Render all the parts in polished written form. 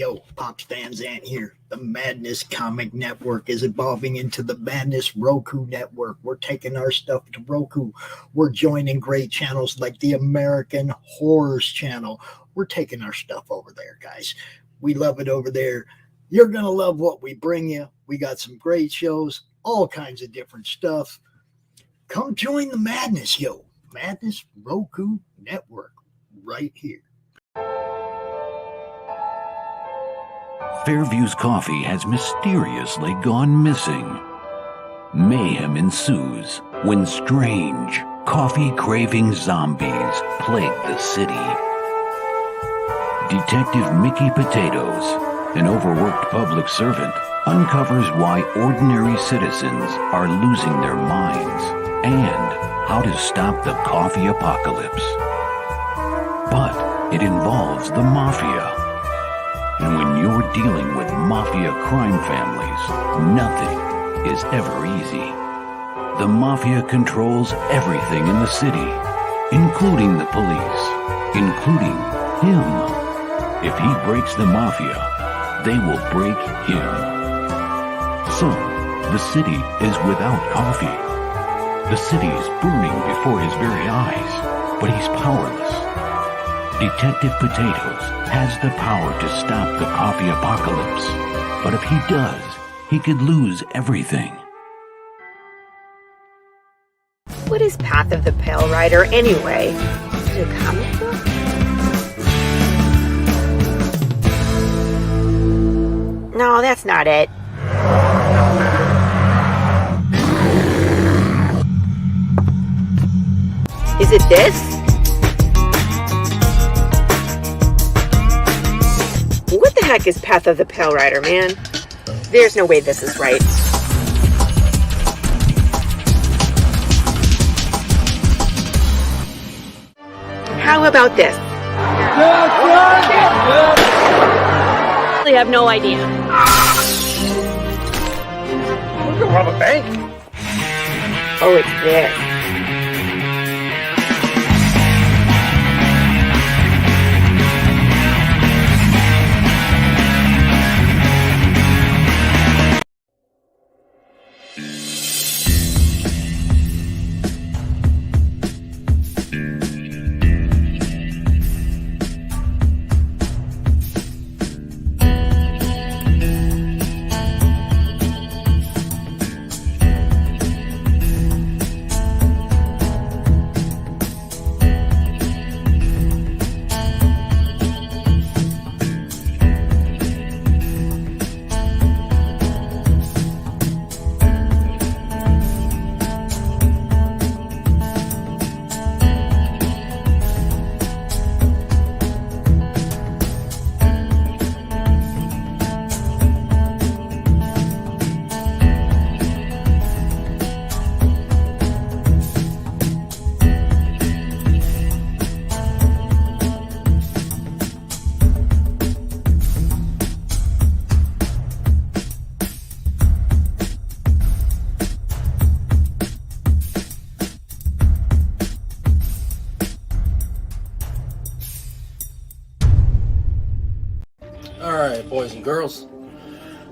Yo, Pops Van Zandt here. The Madness Comic Network is evolving into the Madness Roku Network. We're taking our stuff to Roku. We're joining great channels like the American Horrors Channel. We're taking our stuff over there, guys. We love it over there. You're going to love what we bring you. We got some great shows, all kinds of different stuff. Come join the madness, yo. Madness Roku Network right here. Fairview's coffee has mysteriously gone missing. Mayhem ensues when strange, coffee-craving zombies plague the city. Detective Mickey Potatoes, an overworked public servant, uncovers why ordinary citizens are losing their minds and how to stop the coffee apocalypse. But it involves the mafia. And when you're dealing with mafia crime families, nothing is ever easy. The mafia controls everything in the city, including the police, including him. If he breaks the mafia, they will break him. So, the city is without coffee. The city is burning before his very eyes, but he's powerless. Detective Potatoes has the power to stop the coffee apocalypse, but if he does, he could lose everything. What is Path of the Pale Rider anyway? Is it a comic book? No, that's not it. Is it this? What the heck is Path of the Pale Rider, man? There's no way this is right. How about this? I have no idea. We're gonna rob a bank. Oh, it's this. Alright, boys and girls.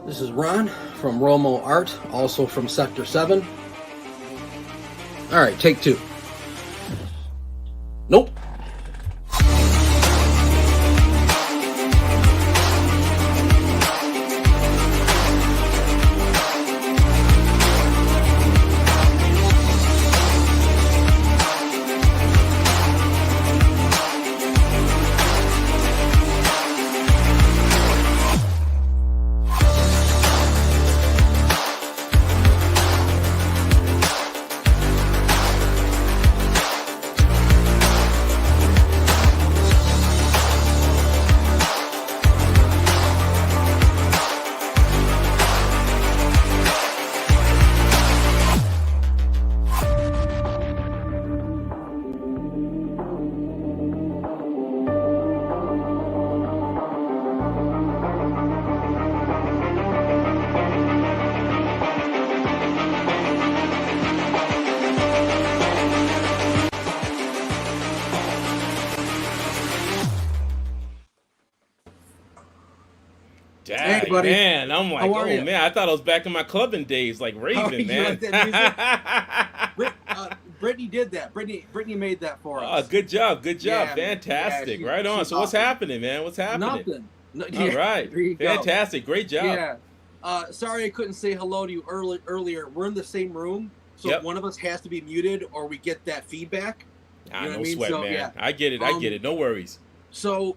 This is Ron from Romo Art, also from Sector 7. Alright, take 2. Nope. like, buddy? man, I'm like, How are oh you? man, I thought I was back in my clubbing days, like raving, You man. like that music? Brittany did that. Brittany made that for us. Oh, good job, Yeah, fantastic, yeah, right on. she's So what's awesome. happening, man? What's happening? Nothing. No, All right, there you go. fantastic, great job. Yeah. Sorry I couldn't say hello to you earlier. We're in the same room, so Yep. one of us has to be muted or we get that feedback. You know what I No mean? sweat, So, man. yeah. I get it. No worries. So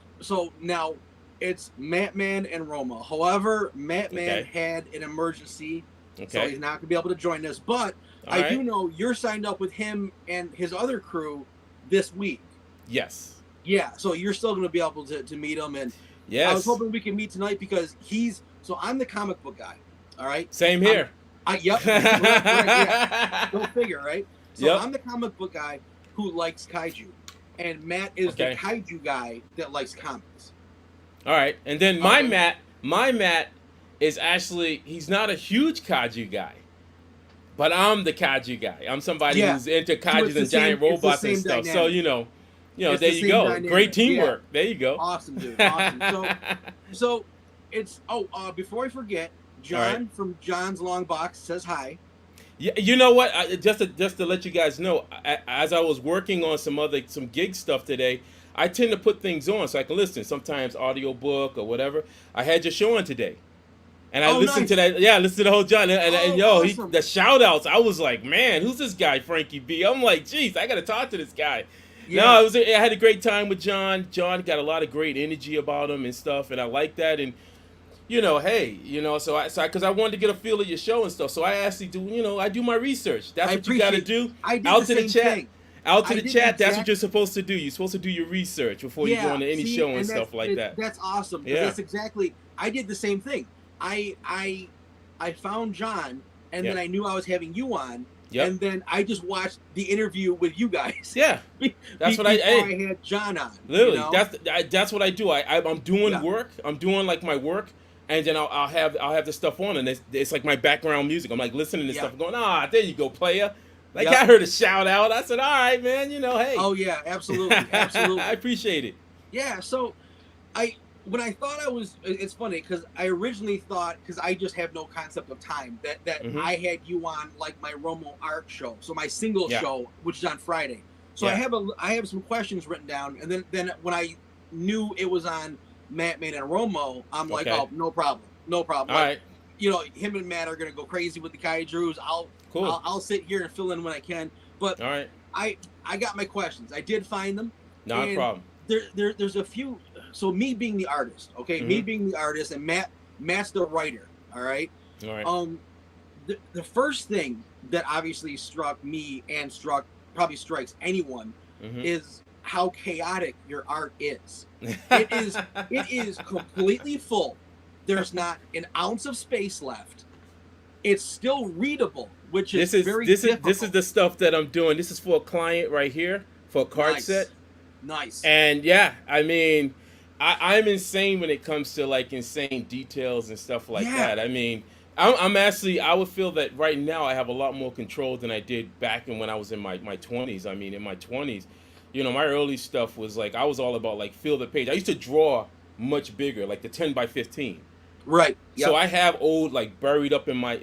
now it's Mattman and Romo. However, Mattman Okay. had an emergency, so Okay. he's not gonna be able to join us. But All I right. do know you're signed up with him and his other crew this week. Yes. Yeah, so you're still gonna be able to meet him, and Yes. I was hoping we could meet tonight because I'm the comic book guy. All right. Same here. Yep. Right, yeah. Go figure, right? So Yep. I'm the comic book guy who likes kaiju, and Matt is Okay. the kaiju guy that likes comics. All right. And then my Okay. Matt is actually, he's not a huge kaiju guy. But I'm the kaiju guy. I'm somebody Yeah. who's into So kaijus it's the and giant same- it's the robots and same stuff. So, dynamic. you know, It's there the you same go. dynamic. Great teamwork. There you go. Awesome, dude. Awesome. So it's before I forget, John right. from John's Long Box says hi. Yeah, you know what? Just to let you guys know, as I was working on some gig stuff today, I tend to put things on so I can listen. Sometimes audiobook or whatever. I had your show on today, and I listened to that. Yeah, I listened to the whole John. And yo, awesome. the shout outs. I was like, man, who's this guy, Frankie B? I'm like, geez, I got to talk to this guy. Yeah. No, I had a great time with John. John got a lot of great energy about him and stuff, and I like that. And so because I wanted to get a feel of your show and stuff, so I actually do, I do my research. That's what you got to do. I did Out the to the same chat. thing. Out to I the did chat. the That's what exact- you're supposed to do. You're supposed to do your research before you go into any show and stuff like that. That's awesome. 'Cause Yeah. That's exactly. I did the same thing. I found John, and then Yeah. I knew I was having you on. Yep. And then I just watched the interview with you guys. Yeah. That's what before I had John on. Literally, you know? that's what I do. I'm doing Yeah. work. I'm doing like my work, and then I'll have the stuff on, and it's like my background music. I'm like listening to Yeah. stuff, going, there you go, player. Like Yep. I heard a shout out. I said, all right, man. Hey. Oh yeah, absolutely, absolutely. I appreciate it. Yeah, so when I thought it's funny because I originally thought, because I just have no concept of time, that Mhm. I had you on like my Romo art show, so my single Yeah. show, which is on Friday. So Yeah. I have some questions written down, and then when I knew it was on Mattman and Romo, I'm like, Okay. oh, no problem. All Like, right. Him and Matt are gonna go crazy with the kaijus. Cool. I'll sit here and fill in when I can. But All right. I got my questions. I did find them. Not a And problem. There's a few. So me being the artist, okay, me Mhm. being the artist, and Matt's the writer. All right. All right. The first thing that obviously struck me and probably strikes anyone Mhm. is how chaotic your art is. It is completely full. There's not an ounce of space left. It's still readable, which is very difficult. This is the stuff that I'm doing. This is for a client right here for a card Nice. set. Nice. And yeah, I mean, I'm insane when it comes to like insane details and stuff like Yeah. that. I mean, I'm actually, I would feel that right now I have a lot more control than I did back when I was in my 20s. I mean, in my 20s, my early stuff was like, I was all about like fill the page. I used to draw much bigger, like the 10 by 15. Right. Yep. So I have old, like buried up in my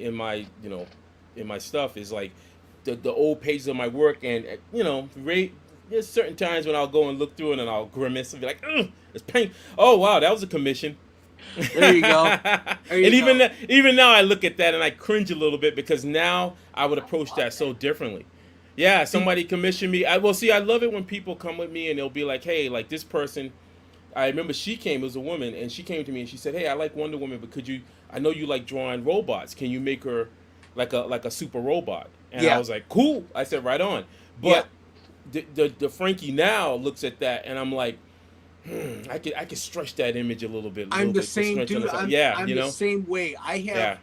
stuff is like the old pages of my work, and there's certain times when I'll go and look through it and I'll grimace and be like, ugh, it's pain. Oh wow, that was a commission. There you go. There you And go. even now I look at that and I cringe a little bit because now I would approach that so differently. Yeah, somebody commissioned me. I love it when people come with me and they'll be like, hey, like this person. I remember she came, it was a woman, and she came to me and she said, hey, I like Wonder Woman, but I know you like drawing robots. Can you make her like a super robot? And Yeah. I was like, cool. I said, right on. But the Frankie now looks at that and I'm like, I could stretch that image a little bit. I'm the to same stretch dude. it. I'm you know? the same way. I have Yeah.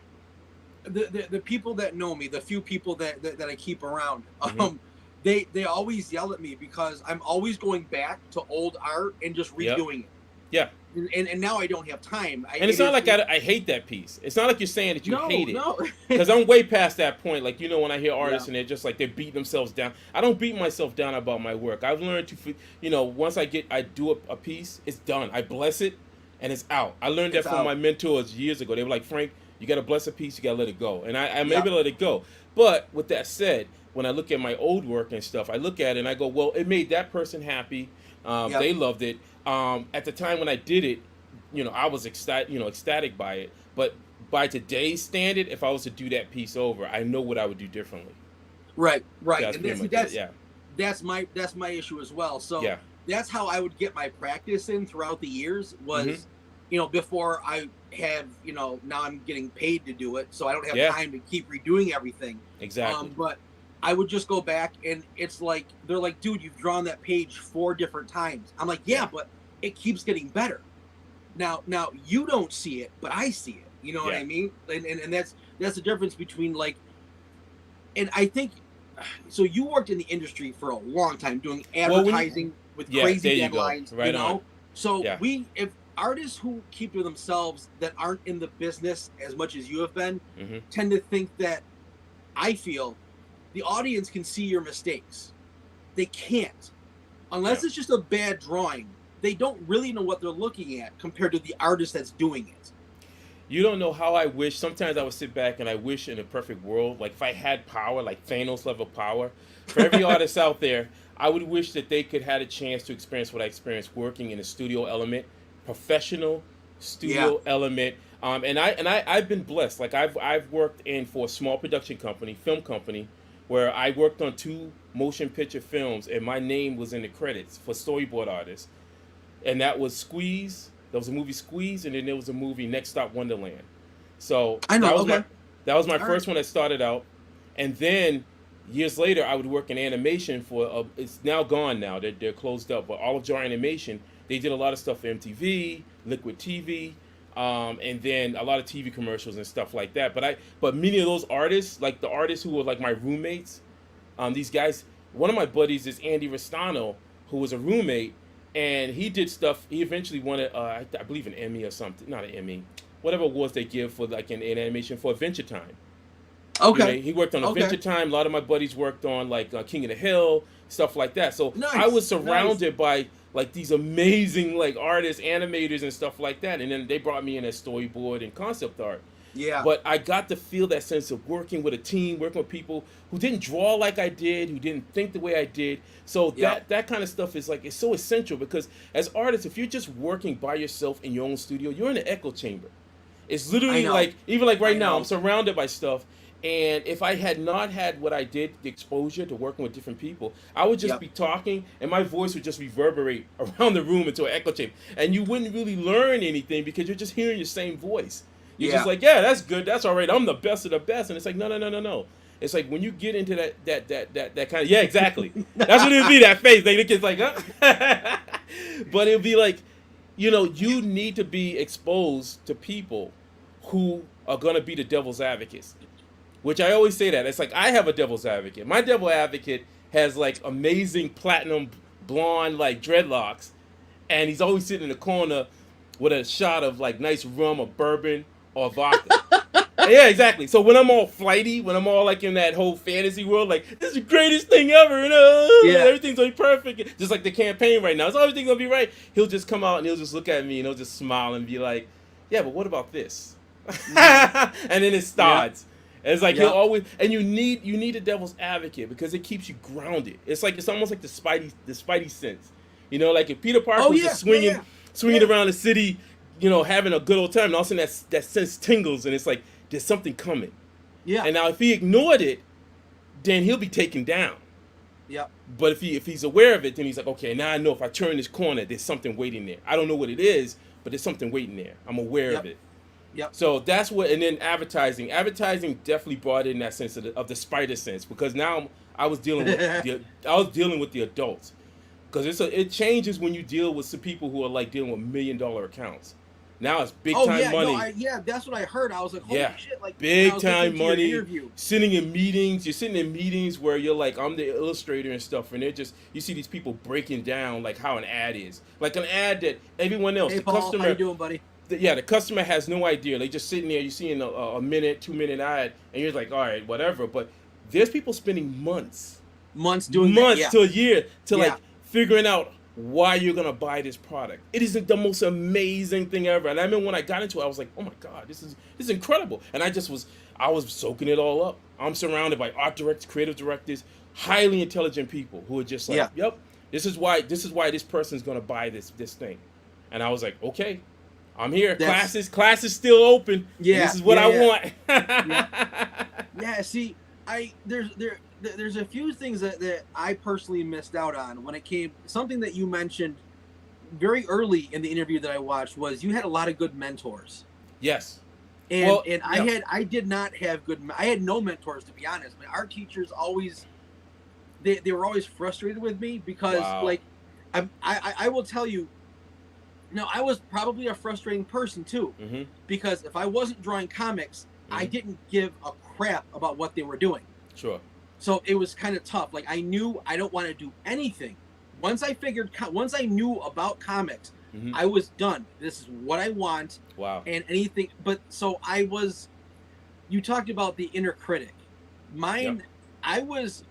the people that know me, the few people that I keep around, Mhm. they always yell at me because I'm always going back to old art and just Yep. redoing it. Yeah. And now I don't have time. And it's not like I hate that piece. It's not like you're saying that you hate it. No. Because I'm way past that point. Like, when I hear artists Yeah. and they're just like, they're beating themselves down. I don't beat myself down about my work. I've learned to, once I do a piece, it's done. I bless it. and it's out. I learned that from my mentors years ago. They were like, Frank, you got to bless a piece, you got to let it go. And I'm able to let it go. But with that said, when I look at my old work and stuff, I look at it and I go, well, it made that person happy. They loved it. At the time when I did it, I was ecstatic by it. But by today's standard, if I was to do that piece over, I know what I would do differently. Right. That's that's my issue as well. So that's how I would get my practice in throughout the years was, before I have, now I'm getting paid to do it, so I don't have time to keep redoing everything. Exactly. But I would just go back and it's like, they're like, dude, you've drawn that page 4 different times. I'm like, yeah, but it keeps getting better. Now you don't see it, but I see it. You know what I mean? And that's the difference between like, and I think, so you worked in the industry for a long time doing advertising with crazy deadlines, right on. So if artists who keep to themselves that aren't in the business as much as you have been tend to think that, I feel, the audience can see your mistakes. They can't. Unless it's just a bad drawing, they don't really know what they're looking at compared to the artist that's doing it. You don't know how I wish. Sometimes I would sit back and I wish in a perfect world, like if I had power, like Thanos level power, for every artist out there, I would wish that they could have a chance to experience what I experienced working in a studio element, professional studio element. And I've been blessed. Like I've worked for a small production company, film company, where I worked on 2 motion picture films, and my name was in the credits for storyboard artists, and that was Squeeze. There was a movie Squeeze, and then there was a movie Next Stop Wonderland. So I know. That was my first one that started out, and then years later I would work in animation for. It's now gone now. They're closed up. But Olive Jar Animation, they did a lot of stuff for MTV, Liquid TV, and then a lot of TV commercials and stuff like that. But many of those artists, like the artists who were like my roommates, these guys. One of my buddies is Andy Restano, who was a roommate. And he did stuff. He eventually won I believe an Emmy or something. Not an Emmy. Whatever awards they give for like an animation for Adventure Time. Okay. He worked on Adventure Time. A lot of my buddies worked on like King of the Hill, stuff like that. So I was surrounded by like these amazing like artists, animators, and stuff like that. And then they brought me in as storyboard and concept art. Yeah. But I got to feel that sense of working with a team, working with people who didn't draw like I did, who didn't think the way I did. So that kind of stuff is like, it's so essential because as artists, if you're just working by yourself in your own studio, you're in an echo chamber. It's literally like, even like right now, I'm surrounded by stuff. And if I had not had what I did, the exposure to working with different people, I would just be talking and my voice would just reverberate around the room into an echo chamber. And you wouldn't really learn anything because you're just hearing your same voice. You're just like, yeah, that's good, that's all right, I'm the best of the best. And it's like, no. It's like when you get into that kind of, exactly. That's what it would be, that face. Like, the kid's like, huh? But it'll be like, you need to be exposed to people who are going to be the devil's advocates. Which I always say that. It's like, I have a devil's advocate. My devil advocate has like amazing platinum blonde like dreadlocks. And he's always sitting in the corner with a shot of like nice rum or bourbon or vodka. Yeah, exactly. So when I'm all flighty, when I'm all like in that whole fantasy world, like, this is the greatest thing ever, everything's gonna be perfect. Just like the campaign right now. So everything's gonna be right. He'll just come out and he'll just look at me and he'll just smile and be like, yeah, but what about this? And then it starts. And it's like he'll always, and you need a devil's advocate because it keeps you grounded. It's almost like the Spidey sense. Like if Peter Parker was just swinging around the city, having a good old time, and all of a sudden that sense tingles, and it's like there's something coming. Yeah. And now if he ignored it, then he'll be taken down. Yeah. But if he's aware of it, then he's like, okay, now I know if I turn this corner, there's something waiting there. I don't know what it is, but there's something waiting there. I'm aware of it. Yep. So that's what, and then advertising definitely brought in that sense of the spider sense, because now I was dealing with the adults, because it changes when you deal with some people who are like dealing with $1 million accounts. Now it's big time money. No, that's what I heard. I was like, holy shit, like big time money. Sitting in meetings, you're sitting in meetings where you're like, I'm the illustrator and stuff, and you see these people breaking down like how an ad is, like an ad that everyone else, hey, Paul, customer, how you doing, buddy? The customer has no idea. They just sitting there, you're seeing a minute, 2 minute ad, and you're like, all right, whatever. But there's people spending months doing to a year to like figuring out why you're gonna buy this product. It is the most amazing thing ever. And I remember when I got into it, I was like, oh my God, this is incredible. And I was soaking it all up. I'm surrounded by art directors, creative directors, highly intelligent people who are just like, yep, this is why this person's gonna buy this thing. And I was like, okay, I'm here. Class is still open. Yeah, this is what I want. Yeah. See, there's a few things that I personally missed out on when it came. Something that you mentioned very early in the interview that I watched was you had a lot of good mentors. Yes. And I did not have I had no mentors, to be honest. My art teachers always, they were always frustrated with me because like, I will tell you, no, I was probably a frustrating person too, because if I wasn't drawing comics, I didn't give a crap about what they were doing. Sure. So it was kind of tough. Like, I knew I don't want to do anything. Once I knew about comics, I was done. This is what I want. Wow. And anything, but so you talked about the inner critic. Mine, I was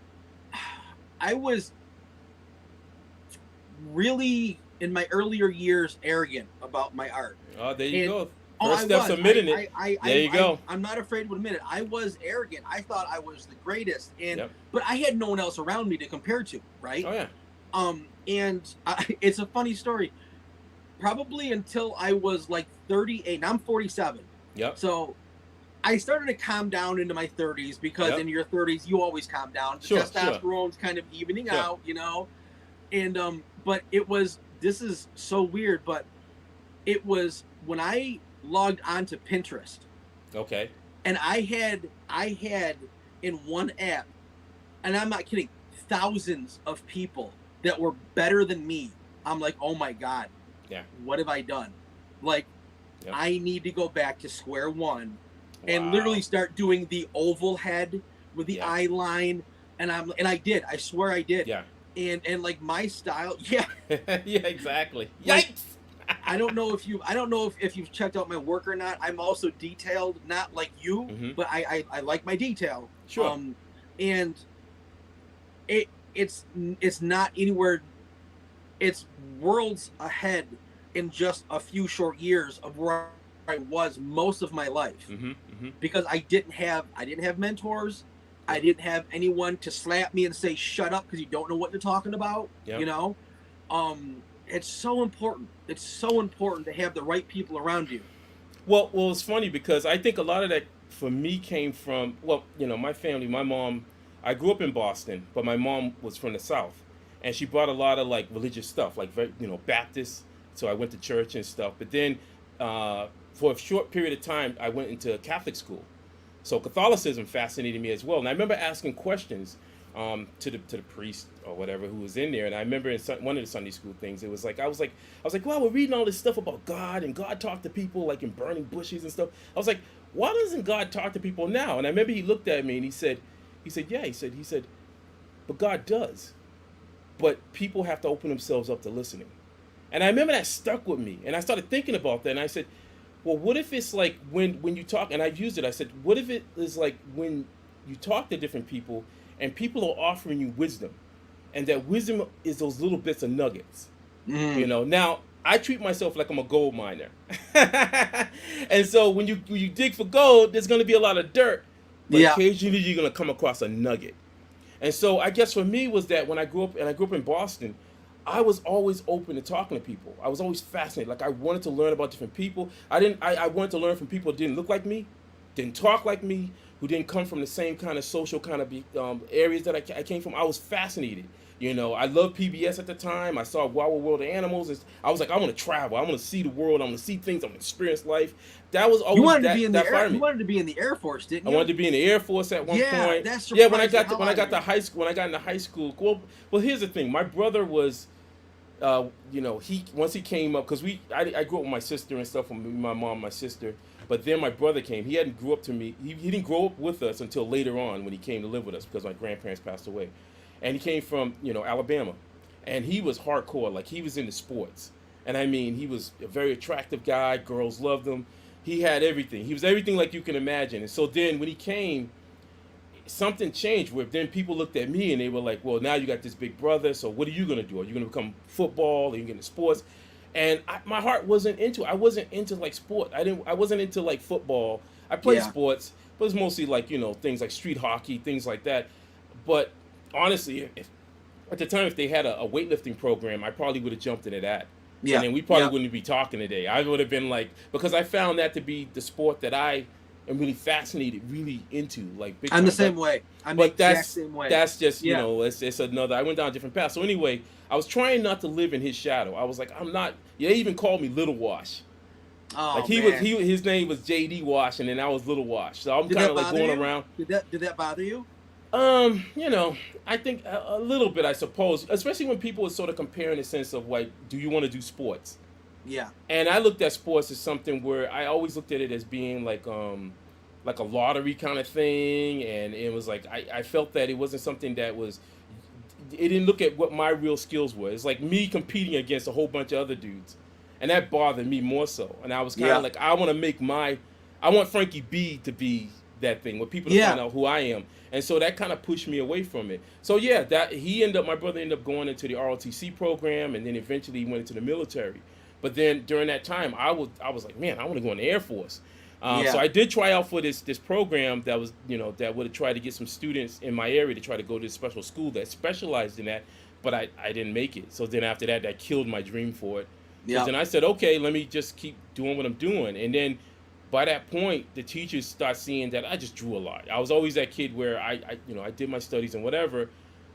really, in my earlier years, arrogant about my art. Oh, there you go. First step's admitting it. There you go. I'm not afraid to admit it. I was arrogant. I thought I was the greatest, but I had no one else around me to compare to, right? Oh yeah. It's a funny story. Probably until I was like 38. Now I'm 47. Yep. So I started to calm down into my 30s because in your 30s you always calm down. The testosterone's kind of evening out, you know. And but this is so weird, but it was when I logged onto Pinterest. Okay. And I had in one app, and I'm not kidding, thousands of people that were better than me. I'm like, oh my God. Yeah. What have I done? Like, I need to go back to square one and literally start doing the oval head with the eye line. And I did. I swear I did. Yeah. And like my style. Yeah, exactly. Like, Yikes. I don't know if you've checked out my work or not. I'm also detailed, not like you, but I like my detail. Sure. And it's not anywhere. It's worlds ahead in just a few short years of where I was most of my life, because I didn't have mentors. I didn't have anyone to slap me and say, shut up, because you don't know what you're talking about. You know, it's so important. It's so important to have the right people around you. Well, it's funny because I think a lot of that for me came from, my family, my mom, I grew up in Boston, but my mom was from the South. And she brought a lot of like religious stuff, like, Baptist. So I went to church and stuff. But then for a short period of time, I went into Catholic school. So Catholicism fascinated me as well. And I remember asking questions to the priest or whatever who was in there. And I remember in one of the Sunday school things, it was like, I was like, well, we're reading all this stuff about God, and God talked to people like in burning bushes and stuff. I was like, why doesn't God talk to people now? And I remember he looked at me and he said, but God does. But people have to open themselves up to listening. And I remember that stuck with me. And I started thinking about that. And I said, well, what if it's like when you talk, and I've used it, I said, what if it is like when you talk to different people and people are offering you wisdom, and that wisdom is those little bits of nuggets. Now, I treat myself like I'm a gold miner. And so when you dig for gold, there's going to be a lot of dirt. But occasionally you're going to come across a nugget. And so I guess for me was that when I grew up in Boston, I was always open to talking to people. I was always fascinated. Like, I wanted to learn about different people. I wanted to learn from people that didn't look like me, didn't talk like me, who didn't come from the same kind of social kind of areas that I came from. I was fascinated. I loved PBS at the time. I saw Wild World of Animals. I was like, I want to travel. I want to see the world. I want to see things. I want to experience life. That was always you wanted to be in the Air Force, didn't you? I wanted to be in the Air Force at one point. That's when I got into high school. Well, here's the thing. My brother was, once he came up, because I grew up with my sister and stuff, with my mom, my sister. But then my brother came. He hadn't grew up to me. He didn't grow up with us until later on when he came to live with us because my grandparents passed away. And he came from, Alabama. And he was hardcore. Like, he was into sports. And I mean, he was a very attractive guy. Girls loved him. He had everything. He was everything like you can imagine. And so then when he came, something changed where then people looked at me and they were like, well, now you got this big brother, so what are you going to do? Are you going to become football? Are you going to sports? And my heart wasn't into it. I wasn't into like sport. I wasn't into like football. I played sports, but it was mostly like, you know, things like street hockey, things like that. But honestly, at the time, if they had a weightlifting program, I probably would have jumped into that. Yeah. And then we probably wouldn't be talking today. I would have been like, because I found that to be the sport that I am really fascinated, really into. Like, big I'm time. the same way. I'm the exact same way. That's just, you know, it's another, I went down a different path. So anyway, I was trying not to live in his shadow. I was like, I'm not, they even called me Little Wash. Oh, like his name was JD Wash, and then I was Little Wash. So I'm kind of like going around. Did that bother you? You know, I think a little bit, I suppose, especially when people are sort of comparing the sense of like, do you want to do sports? Yeah. And I looked at sports as something where I always looked at it as being like a lottery kind of thing, and it was like I felt that it wasn't something that was. It didn't look at what my real skills were. It's like me competing against a whole bunch of other dudes, and that bothered me more so. And I was kind of like, I want to make I want Frankie B to be that thing, where people to find out who I am. And so that kind of pushed me away from it. So yeah, my brother ended up going into the ROTC program, and then eventually he went into the military. But then during that time, I was like, man, I want to go in the Air Force. So I did try out for this program that was, you know, that would have tried to get some students in my area to try to go to this special school that specialized in that, but I didn't make it. So then after that, that killed my dream for it. Yeah. So then I said, okay, let me just keep doing what I'm doing. And then by that point, the teachers start seeing that I just drew a lot. I was always that kid where I did my studies and whatever.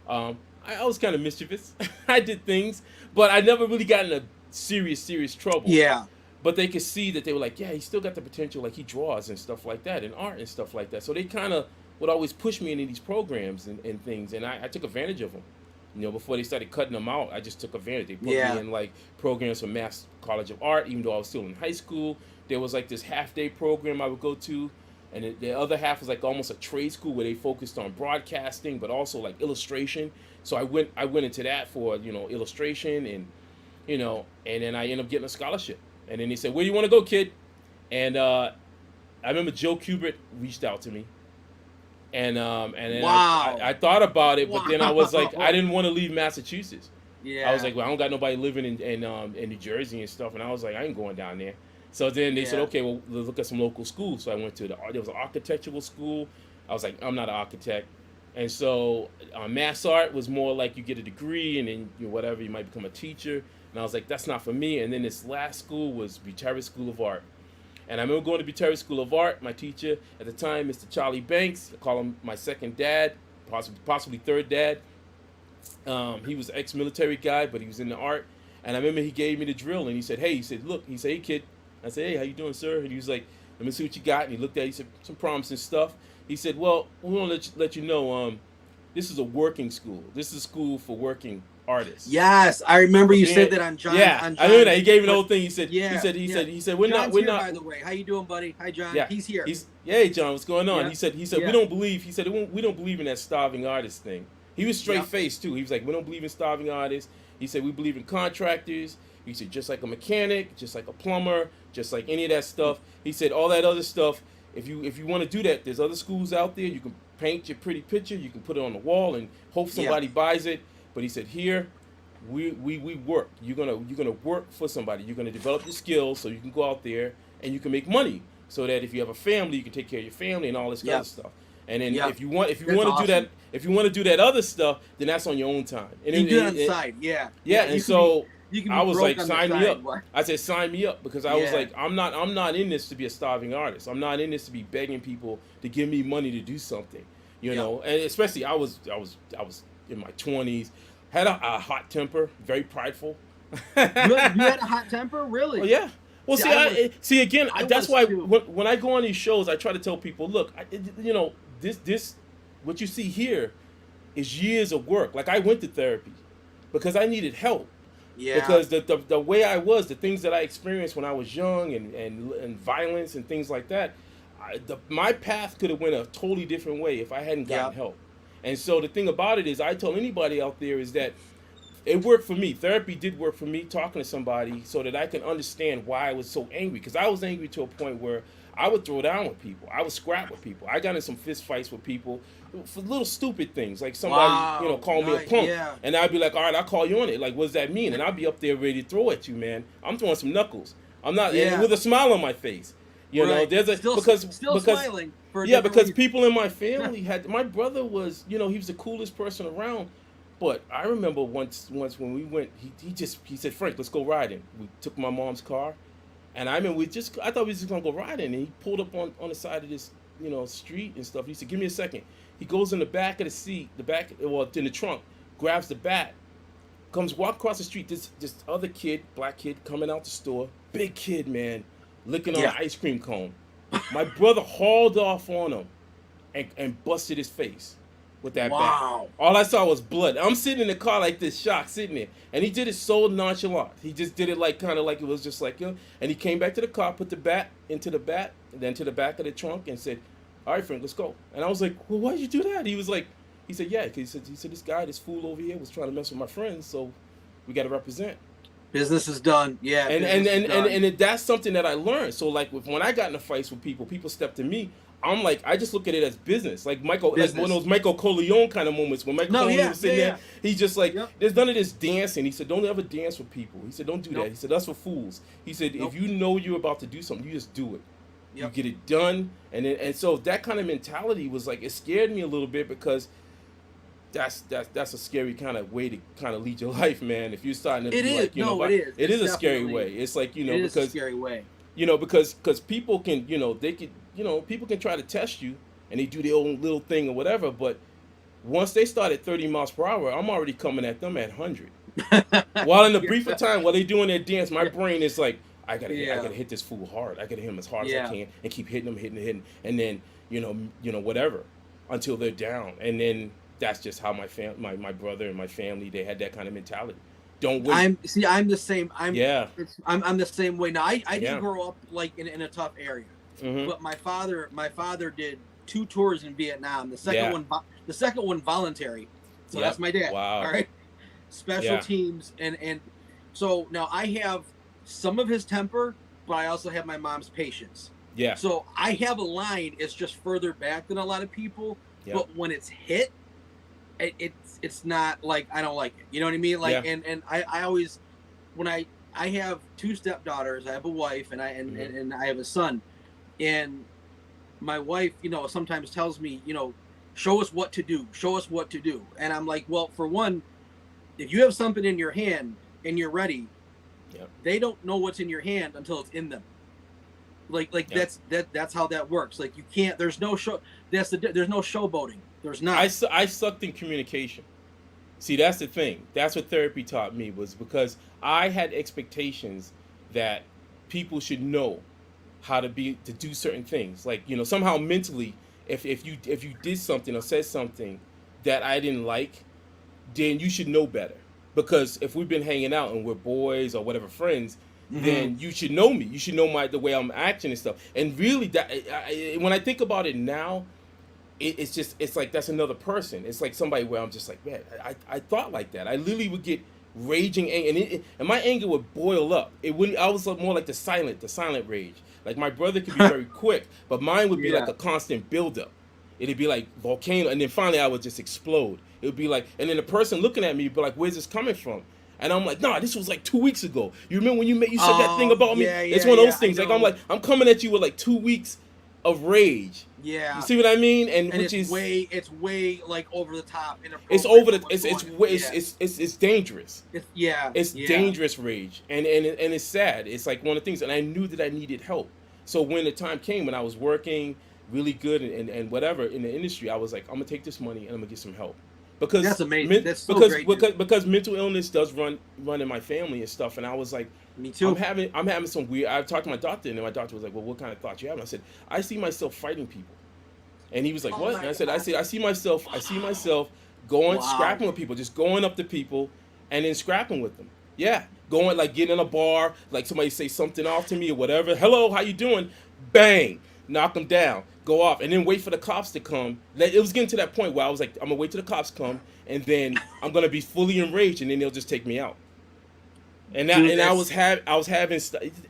I was kind of mischievous. I did things, but I never really got into serious trouble. Yeah. But they could see that they were like, yeah, he still got the potential, like he draws and stuff like that, and art and stuff like that. So they kind of would always push me into these programs and things, and I took advantage of them. You know, before they started cutting them out, I just took advantage. They put me in like programs for Mass College of Art, even though I was still in high school. There was like this half-day program I would go to, and the other half was like almost a trade school where they focused on broadcasting, but also like illustration. So I went into that for, you know, illustration, and you know, and then I ended up getting a scholarship. And then he said, where do you want to go, kid? And I remember Joe Kubert reached out to me. And then I thought about it, but then I was like, I didn't want to leave Massachusetts. Yeah. I was like, well, I don't got nobody living in New Jersey and stuff. And I was like, I ain't going down there. So then they said, okay, well, let's look at some local schools. So I went to there was an architectural school. I was like, I'm not an architect. And so Mass Art was more like you get a degree and then whatever, you might become a teacher. And I was like, that's not for me. And then this last school was Buterra School of Art. And I remember going to Buterra School of Art. My teacher at the time, Mr. Charlie Banks, I call him my second dad, possibly third dad. He was an ex-military guy, but he was in the art. And I remember he gave me the drill, and he said, look, hey, kid. I said, hey, how you doing, sir? And he was like, let me see what you got. And he looked at it, he said, some promising stuff. He said, well, we want to let you know, this is a working school. This is a school for working artists. Yes, I remember you said that on John. Yeah, on John, I remember that. He gave me the whole thing. He said, he said, we're John's not. Here, by the way, how you doing, buddy? Hi, John. Yeah, he's here. Hey, John, what's going on? Yeah. He said, we don't believe. He said, we don't believe in that starving artist thing. He was straight faced too. He was like, we don't believe in starving artists. He said, we believe in contractors. He said, just like a mechanic, just like a plumber, just like any of that stuff. He said, all that other stuff. If you want to do that, there's other schools out there. You can paint your pretty picture. You can put it on the wall and hope somebody buys it. But he said, here, we work. You're gonna work for somebody. You're gonna develop your skills so you can go out there and you can make money. So that if you have a family, you can take care of your family and all this other stuff. And then if you want to do that other stuff, then that's on your own time. And you do it on the side, and so I was like, sign me up. I said, sign me up, because I was like, I'm not in this to be a starving artist. I'm not in this to be begging people to give me money to do something, you know. And especially I was in my 20s, had a hot temper, very prideful. You had a hot temper, really? Oh, yeah. Well, that's why when I go on these shows, I try to tell people, look, this what you see here is years of work. Like, I went to therapy because I needed help. Yeah. Because the way I was, the things that I experienced when I was young and violence and things like that, my path could have went a totally different way if I hadn't gotten help. And so the thing about it is, I tell anybody out there is that it worked for me. Therapy did work for me, talking to somebody so that I can understand why I was so angry. Because I was angry to a point where I would throw down with people. I would scrap with people. I got in some fist fights with people for little stupid things, like somebody, called me a punk, and I'd be like, all right, I'll call you on it. Like, what does that mean? And I'd be up there ready to throw at you, man. I'm throwing some knuckles. I'm not with a smile on my face. You know, there's a still smiling. Because people in my family my brother was, he was the coolest person around. But I remember once when we went, he said, Frank, let's go riding. We took my mom's car, and I thought we were just gonna go riding, and he pulled up on the side of this, street and stuff. He said, give me a second. He goes in the back of the seat, in the trunk, grabs the bat, walk across the street. This other kid, black kid, coming out the store, big kid, man, licking on an ice cream cone. My brother hauled off on him and busted his face with that bat. All I saw was blood. I'm sitting in the car like this, shocked, sitting there. And he did it so nonchalant. He just did it kind of like it was just like, and he came back to the car, put the bat into the bat, and then to the back of the trunk and said, all right, Frank, let's go. And I was like, well, why'd you do that? He said, yeah, because he said, this fool over here was trying to mess with my friends, so we got to represent. Business is done. Yeah. And that's something that I learned. So like when I got in a fight with people stepped to me, I'm like, I just look at it as business. Like like one of those Michael Corleone kind of moments when Michael Corleone was sitting there. He's just like, there's none of this dancing. He said, don't ever dance with people. He said, don't do that. He said, that's for fools. He said, if you know you're about to do something, you just do it. You get it done. And so that kind of mentality was like, it scared me a little bit because that's a scary kind of way to kind of lead your life, man. If you're starting to it is. It is a scary way. It's like, because a scary way. Because people can, people can try to test you and they do their own little thing or whatever, but once they start at 30 miles per hour, I'm already coming at them at 100. While in the briefer time, while they doing their dance, my brain is like, I gotta hit this fool hard. I gotta hit him as hard as I can and keep hitting him, and then whatever until they're down. And then that's just how my brother and my family, they had that kind of mentality. Don't wait. I'm the same. I'm the same way. Now I didn't grow up like in a tough area, but my father did 2 tours in Vietnam. The second one voluntary. So that's my dad. Wow. All right. Special teams and so now I have some of his temper, but I also have my mom's patience. Yeah. So I have a line. It's just further back than a lot of people, but when it's hit, it's not like I don't like it. You know what I mean? Like and I always when I have 2 stepdaughters, I have a wife and I have a son. And my wife, sometimes tells me, show us what to do. And I'm like, well, for one, if you have something in your hand and you're ready, they don't know what's in your hand until it's in them. That's how that works. Like you can't. There's no show. There's no showboating. There's not. I sucked in communication. See, that's the thing. That's what therapy taught me, was because I had expectations that people should know how to do certain things. Like, somehow mentally, if you did something or said something that I didn't like, then you should know better. Because if we've been hanging out and we're boys or whatever friends, then you should know me. You should know the way I'm acting and stuff. And really, when I think about it now, it's like that's another person. It's like somebody where I'm just like, man, I thought like that. I literally would get raging anger, and my anger would boil up. It wouldn't. I was more like the silent rage. Like my brother could be very quick, but mine would be like a constant buildup. It'd be like volcano, and then finally I would just explode. It would be like, and then the person looking at me would be like, where's this coming from? And I'm like, nah, this was like 2 weeks ago. You remember when you said that thing about me? It's one of those things. Like I'm coming at you with like 2 weeks of rage. Yeah. You see what I mean? And which it's way like over the top. It's over the. It's dangerous. It's dangerous rage, and it's sad. It's like one of the things, and I knew that I needed help. So when the time came, when I was working really good and whatever in the industry, I was like, I'm gonna take this money and I'm gonna get some help. Because that's amazing. That's so great. Because mental illness does run in my family and stuff, and I was like, me too. I'm having some weird. I talked to my doctor, and my doctor was like, well, what kind of thoughts you have? And I said, I see myself fighting people, and he was like, what? And I said, I see myself going scrapping with people, just going up to people, and then scrapping with them. Yeah, going like getting in a bar, like somebody say something off to me or whatever. Hello, how you doing? Bang, knock them down. Go off, and then wait for the cops to come. It was getting to that point where I was like, I'm gonna wait till the cops come, and then I'm gonna be fully enraged, and then they'll just take me out. And Dude, I was having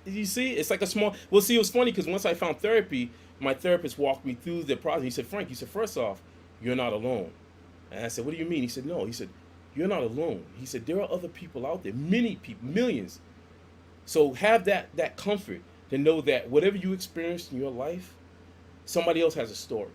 you see, it's like a small. Well, see, it was funny because once I found therapy, my therapist walked me through the process. He said, Frank, he said, first off, you're not alone. And I said, what do you mean? He said, no. He said, you're not alone. He said, there are other people out there, many people, millions. So have that comfort to know that whatever you experienced in your life, somebody else has a story.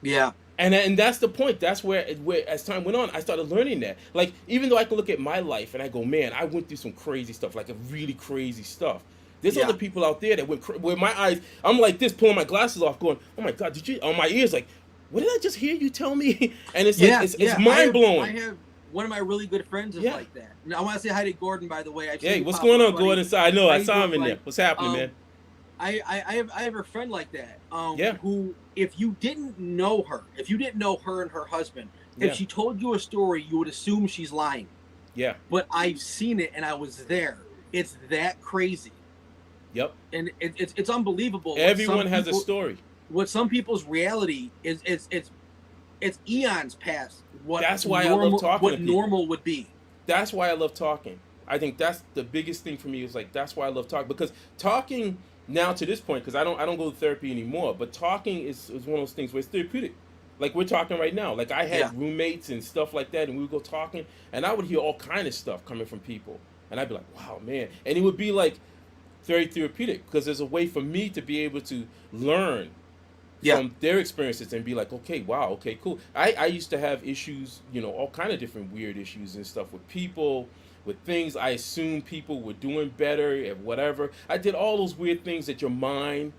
Yeah. And that's the point. That's where as time went on, I started learning that. Like, even though I can look at my life and I go, man, I went through some crazy stuff, like a really crazy stuff. There's other people out there that went where my eyes, I'm like this, pulling my glasses off, going, oh my God, did you? On my ears, like, what did I just hear you tell me? And it's like it's mind blowing. I have one of my really good friends is like that. And I want to say hi to Gordon, by the way. Hey, what's going on, Gordon? I know, I saw him in there. What's happening, man? I have a friend like that. Who, if you didn't know her and her husband, if she told you a story, you would assume she's lying. Yeah. But I've seen it and I was there. It's that crazy. Yep. And it's unbelievable. Everyone has a story. What some people's reality is, it's eons past what that's why I love talking what to people. Normal would be. That's why I love talking. I think that's the biggest thing for me, is like, that's why I love talking, because talking now to this point, because I don't go to therapy anymore, but talking is one of those things where it's therapeutic. Like we're talking right now. Like I had roommates and stuff like that, and we would go talking, and I would hear all kind of stuff coming from people, and I'd be like, wow, man. And it would be like very therapeutic, because there's a way for me to be able to learn from their experiences and be like, okay, wow, okay, cool. I used to have issues, all kind of different weird issues and stuff with people, with things I assumed people were doing better and whatever. I did all those weird things that your mind,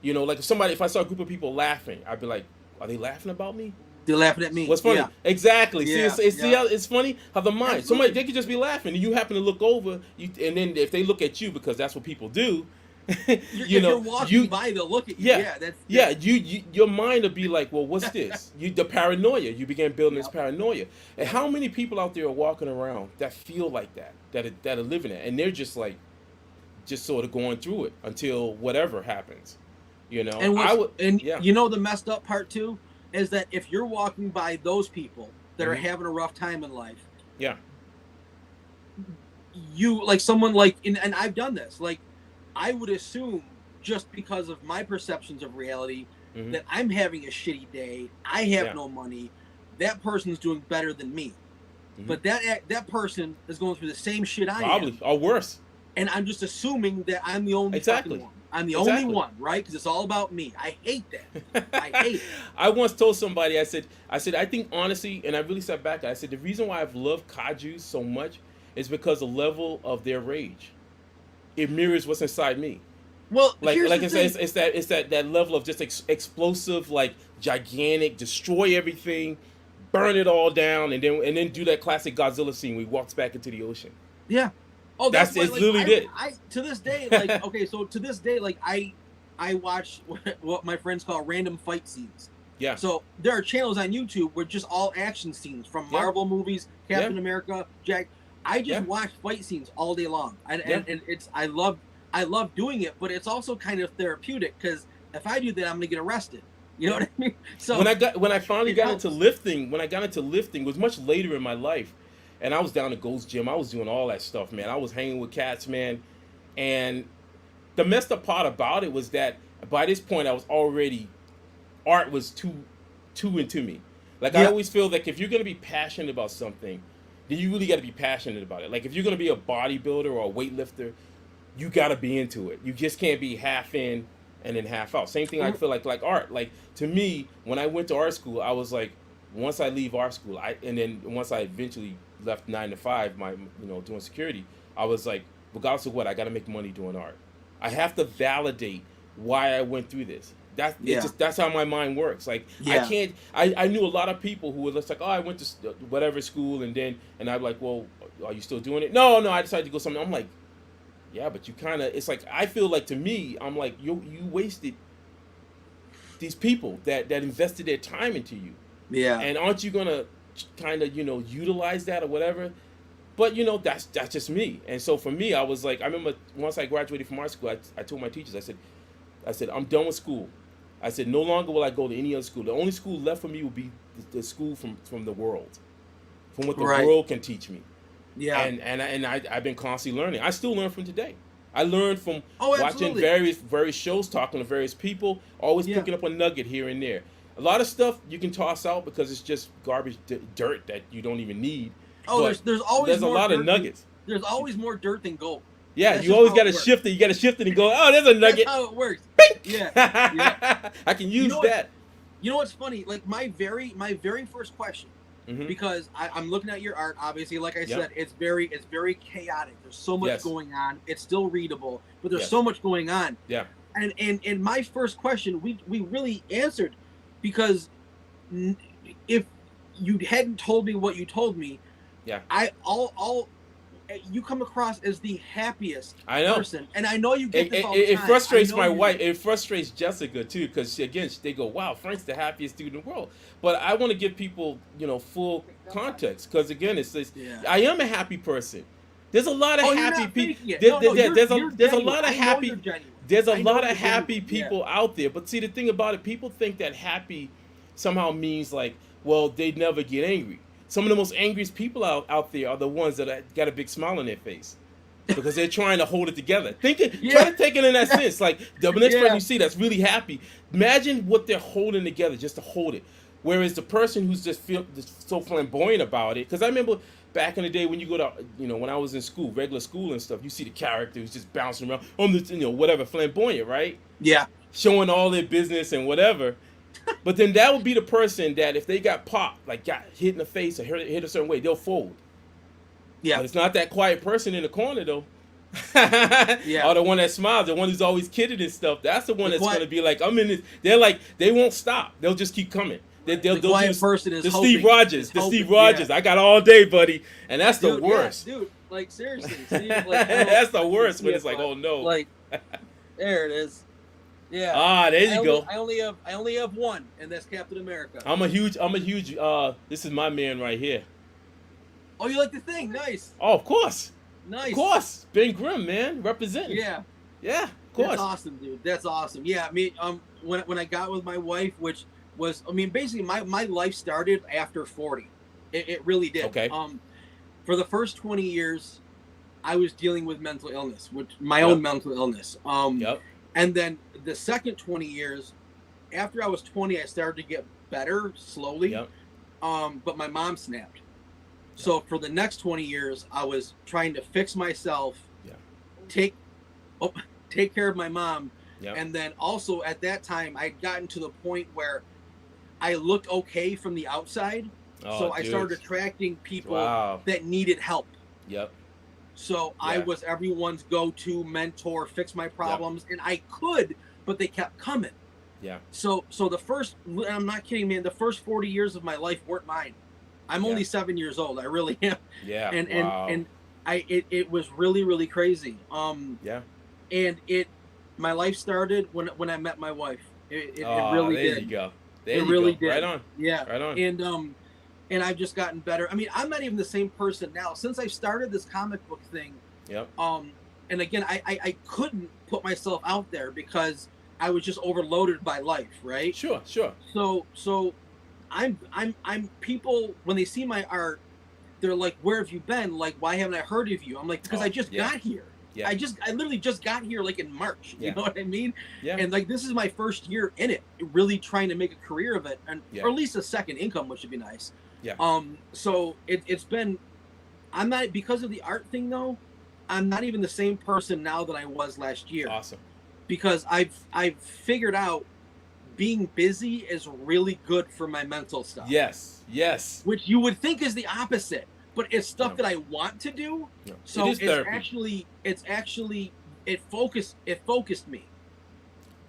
like if I saw a group of people laughing, I'd be like, are they laughing about me? They're laughing at me. What's funny? Yeah. Exactly. Yeah. See, it's funny how the mind. Somebody, they could just be laughing, and you happen to look over, and then if they look at you, because that's what people do. If you're walking by, they'll look at you. Your mind will be like, well, what's this? The paranoia. You begin building this paranoia. And how many people out there are walking around that feel like that are living it, and they're just like, just sort of going through it until whatever happens, And the messed up part too is that if you're walking by those people that are having a rough time in life, you like someone like, and I've done this, like, I would assume, just because of my perceptions of reality, that I'm having a shitty day, I have no money, that person's doing better than me. But that person is going through the same shit I am. Probably, or worse. And I'm just assuming that I'm the only fucking one. I'm the only one, right? Because it's all about me. I hate that. I hate it. I once told somebody, I said, I think honestly, and I really sat back, I said, the reason why I've loved Kajus so much is because the level of their rage. It mirrors what's inside me. Well, it's that level of just explosive, like gigantic, destroy everything, burn it all down, and then do that classic Godzilla scene where he walks back into the ocean. Yeah. Oh, that's it's literally it. I to this day, like, okay, so to this day, like, I watch what my friends call random fight scenes. Yeah. So there are channels on YouTube where just all action scenes from Marvel movies, Captain America, Jack. I just watch fight scenes all day long, and it's I love doing it, but it's also kind of therapeutic, because if I do that, I'm gonna get arrested. You know what I mean? So when I finally got into lifting, it was much later in my life, and I was down at Gold's Gym. I was doing all that stuff, man. I was hanging with cats, man, and the messed up part about it was that by this point I was already, art was too into me. Like I always feel like if you're gonna be passionate about something, then you really got to be passionate about it. Like if you're going to be a bodybuilder or a weightlifter, you got to be into it. You just can't be half in and then half out. Same thing I feel like art. Like to me, when I went to art school, I was like, once I leave art school, and then once I eventually left 9 to 5, doing security, I was like, regardless of what, I got to make money doing art. I have to validate why I went through this. That's how my mind works. Like I knew a lot of people who were just like, oh, I went to whatever school, and I'm like, well, are you still doing it? No, I decided to go something. I'm like, yeah, but you kind of, it's like, I feel like, to me, I'm like, you wasted these people that invested their time into you. Yeah. And aren't you gonna kind of, utilize that or whatever? But that's just me. And so for me, I was like, I remember once I graduated from art school, I told my teachers, I said, I'm done with school. I said, no longer will I go to any other school. The only school left for me will be the school from the world, from what the world can teach me. Yeah. And I've been constantly learning. I still learn from today. I learned from watching absolutely. various shows, talking to various people, always picking up a nugget here and there. A lot of stuff you can toss out because it's just garbage dirt that you don't even need. Oh, there's always a lot of nuggets. There's always more dirt than gold. Yeah, That's you always got to works. shift it. You got to shift it and go, oh, there's a nugget. That's how it works. Bing! Yeah. I can use that. You know what's funny? Like my very first question, because I'm looking at your art. Obviously, like I said, it's very chaotic. There's so much going on. It's still readable, but there's so much going on. Yeah. And my first question, we really answered, because if you hadn't told me what you told me, you come across as the happiest person, and I know you get this all the time. It frustrates my wife. It frustrates Jessica too, because again, they go, "Wow, Frank's the happiest dude in the world." But I want to give people, full context, because again, it's this. I am a happy person. There's a lot of happy people. There's a lot of happy. There's a lot of happy people out there. But see, the thing about it, people think that happy somehow means like, well, they never get angry. Some of the most angriest people out there are the ones that got a big smile on their face, because they're trying to hold it together. Try to take it in that sense. Like the next person you see that's really happy, imagine what they're holding together just to hold it. Whereas the person who's just so flamboyant about it, because I remember back in the day when you go to, when I was in school, regular school and stuff, you see the character who's just bouncing around on the, whatever, flamboyant, right? Yeah. Showing all their business and whatever. But then that would be the person that if they got popped, like got hit in the face or hit a certain way, they'll fold. Yeah. But it's not that quiet person in the corner though. Or the one that smiles, the one who's always kidded and stuff. That's the one that's going to be like, I'm in this. They're like, they won't stop. They'll just keep coming. They'll quiet person is the hoping, Steve Rogers. The Steve Rogers. I got all day, buddy. And that's the worst. Yeah, dude, like seriously. See, like, that's the worst when it's like, oh no. Like, there it is. Yeah. Ah, there you go. I only have one, and that's Captain America. I'm a huge this is my man right here. Oh, you like the thing? Nice. Oh, of course. Nice. Of course. Ben Grimm, man, representing. Yeah. Yeah, of course. That's awesome, dude. That's awesome. Yeah, I mean, when I got with my wife, which was, I mean, basically my life started after 40. It really did. Okay. For the first 20 years, I was dealing with mental illness, my own mental illness. And then the second 20 years, after I was 20, I started to get better slowly. But my mom snapped. So for the next 20 years, I was trying to fix myself, take care of my mom. And then also at that time, I'd gotten to the point where I looked okay from the outside. So I started attracting people that needed help. So I was everyone's go-to mentor, fix my problems, and I could, but they kept coming. So the first, I'm not kidding, man, the first 40 years of my life weren't mine. I'm only 7 years old. I really am. And it was really, really crazy. And my life started when I met my wife. It really did. There you go. It really did. Right on. Yeah. Right on. And I've just gotten better. I mean, I'm not even the same person now since I started this comic book thing. And again, I couldn't put myself out there because I was just overloaded by life, right? Sure. So I'm people, when they see my art, they're like, "Where have you been? Like, why haven't I heard of you?" I'm like, "Because I just got here. I literally just got here like in March. You know what I mean? And like, this is my first year in it, really trying to make a career of it, and or at least a second income, which would be nice. So it's been, I'm not, because of the art thing though, I'm not even the same person now that I was last year. Awesome. Because I've figured out being busy is really good for my mental stuff. Yes. Which you would think is the opposite, but it's stuff that I want to do. So it's actually it focused me.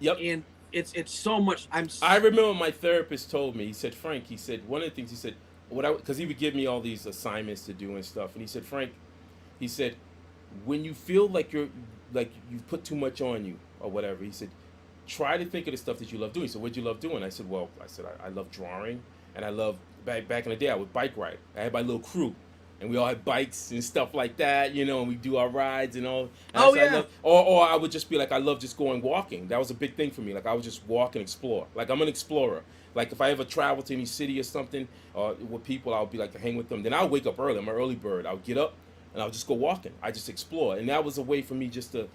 And it's so much. I remember my therapist told me, he said, Frank, he said, one of the things he said, because he would give me all these assignments to do and stuff, and he said, Frank, he said, when you feel like you've put too much on you or whatever, he said, try to think of the stuff that you love doing. So what'd you love doing? I said, I love drawing, and I love, back in the day, I would bike ride. I had my little crew, and we all had bikes and stuff like that, and we do our rides and all. And or I would just be like, I love just going walking. That was a big thing for me. Like, I would just walk and explore. Like, I'm an explorer. Like, if I ever travel to any city or something, or with people, I would be like to hang with them. Then I'll wake up early. I'm an early bird. I'll get up, and I'll just go walking. I just explore, and that was a way for me just to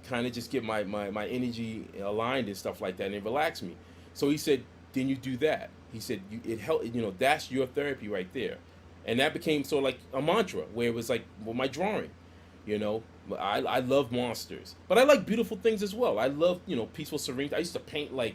kind of just get my energy aligned and stuff like that, and it relaxed me. So he said, then you do that. He said, it helped. That's your therapy right there, and that became sort of like a mantra where it was like, well, my drawing. I love monsters, but I like beautiful things as well. I love peaceful, serene. I used to paint like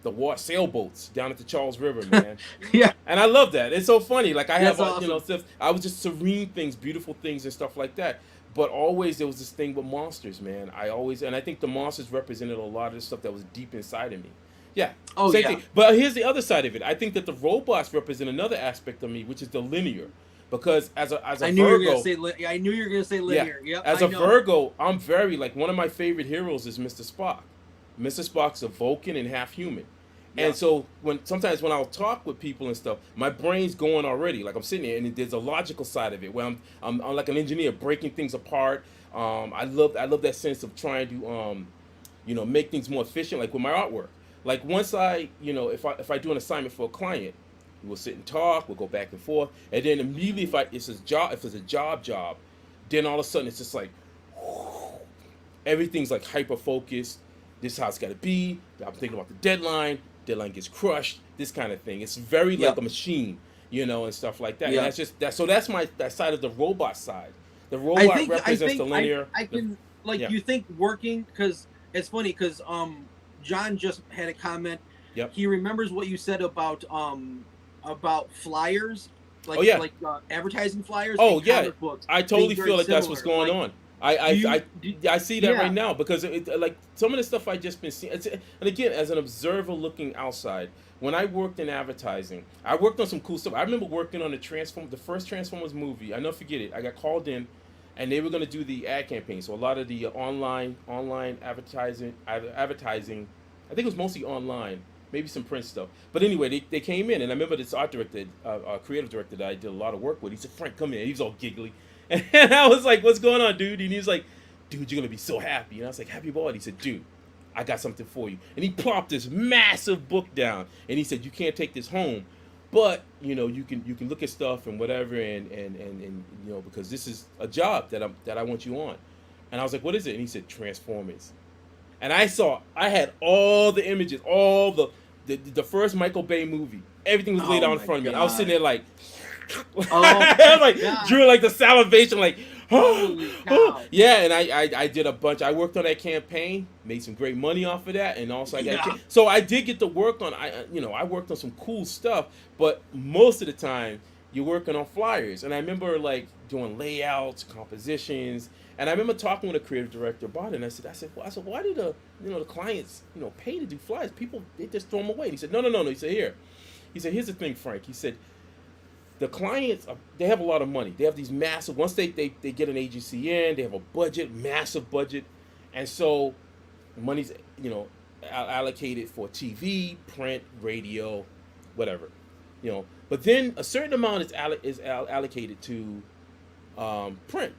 the war sailboats down at the Charles River, man. Yeah, and I love that. It's so funny. Like I have, awesome. Stuff. I was just serene things, beautiful things, and stuff like that. But always there was this thing with monsters, man. And I think the monsters represented a lot of the stuff that was deep inside of me. Yeah. Oh, same yeah. thing. But here's the other side of it. I think that the robots represent another aspect of me, which is the linear. Because as a I knew Virgo, you were gonna say linear. Yeah. Yep, As a Virgo, I'm very like one of my favorite heroes is Mr. Spock. Mr. Spock's a Vulcan and half human. Yeah. And so sometimes when I'll talk with people and stuff, my brain's going already. Like I'm sitting there, and there's a logical side of it where I'm like an engineer breaking things apart. I love that sense of trying to make things more efficient, like with my artwork. Like once if I do an assignment for a client, we'll sit and talk, we'll go back and forth, and then immediately if it's a job, then all of a sudden it's just like everything's like hyper focused. This is how it's got to be. I'm thinking about the deadline gets crushed, this kind of thing. It's very like a machine, and stuff like that. Yeah. And that's just that. So that's that side of the robot side. The robot represents the linear. You think working, because it's funny because John just had a comment. Yep. He remembers what you said about flyers, like advertising flyers. Oh yeah, comic books I totally being feel like very that's what's similar. going on. I see that right now because like some of the stuff I just been seeing. And again, as an observer looking outside, when I worked in advertising, I worked on some cool stuff. I remember working on the first Transformers movie. I never forget it. I got called in, and they were going to do the ad campaign. So a lot of the online advertising. I think it was mostly online. Maybe some print stuff. But anyway, they came in, and I remember this art director, creative director that I did a lot of work with. He said, Frank, come in. He was all giggly. And I was like, what's going on, dude? And he was like, dude, you're going to be so happy. And I was like, happy boy. He said, dude, I got something for you. And he plopped this massive book down. And he said, you can't take this home. But, you can look at stuff and whatever. And because this is a job that I want you on. And I was like, what is it? And he said, Transformers. And I had all the images, all the first Michael Bay movie. Everything was laid out in front of me. I was sitting there like, drew like the salivation, like, yeah. And I did a bunch. I worked on that campaign, made some great money off of that, and also so I did get to work on. I worked on some cool stuff, but most of the time you're working on flyers. And I remember like doing layouts, compositions. And I remember talking with a creative director about it, and I said, why do the clients, pay to do flyers? People, they just throw them away. And he said, no. He said, here's the thing, Frank. He said, the clients, they have a lot of money. They have these massive, once they get an agency in, they have a budget, massive budget. And so money's, allocated for TV, print, radio, whatever, But then a certain amount is allocated to print.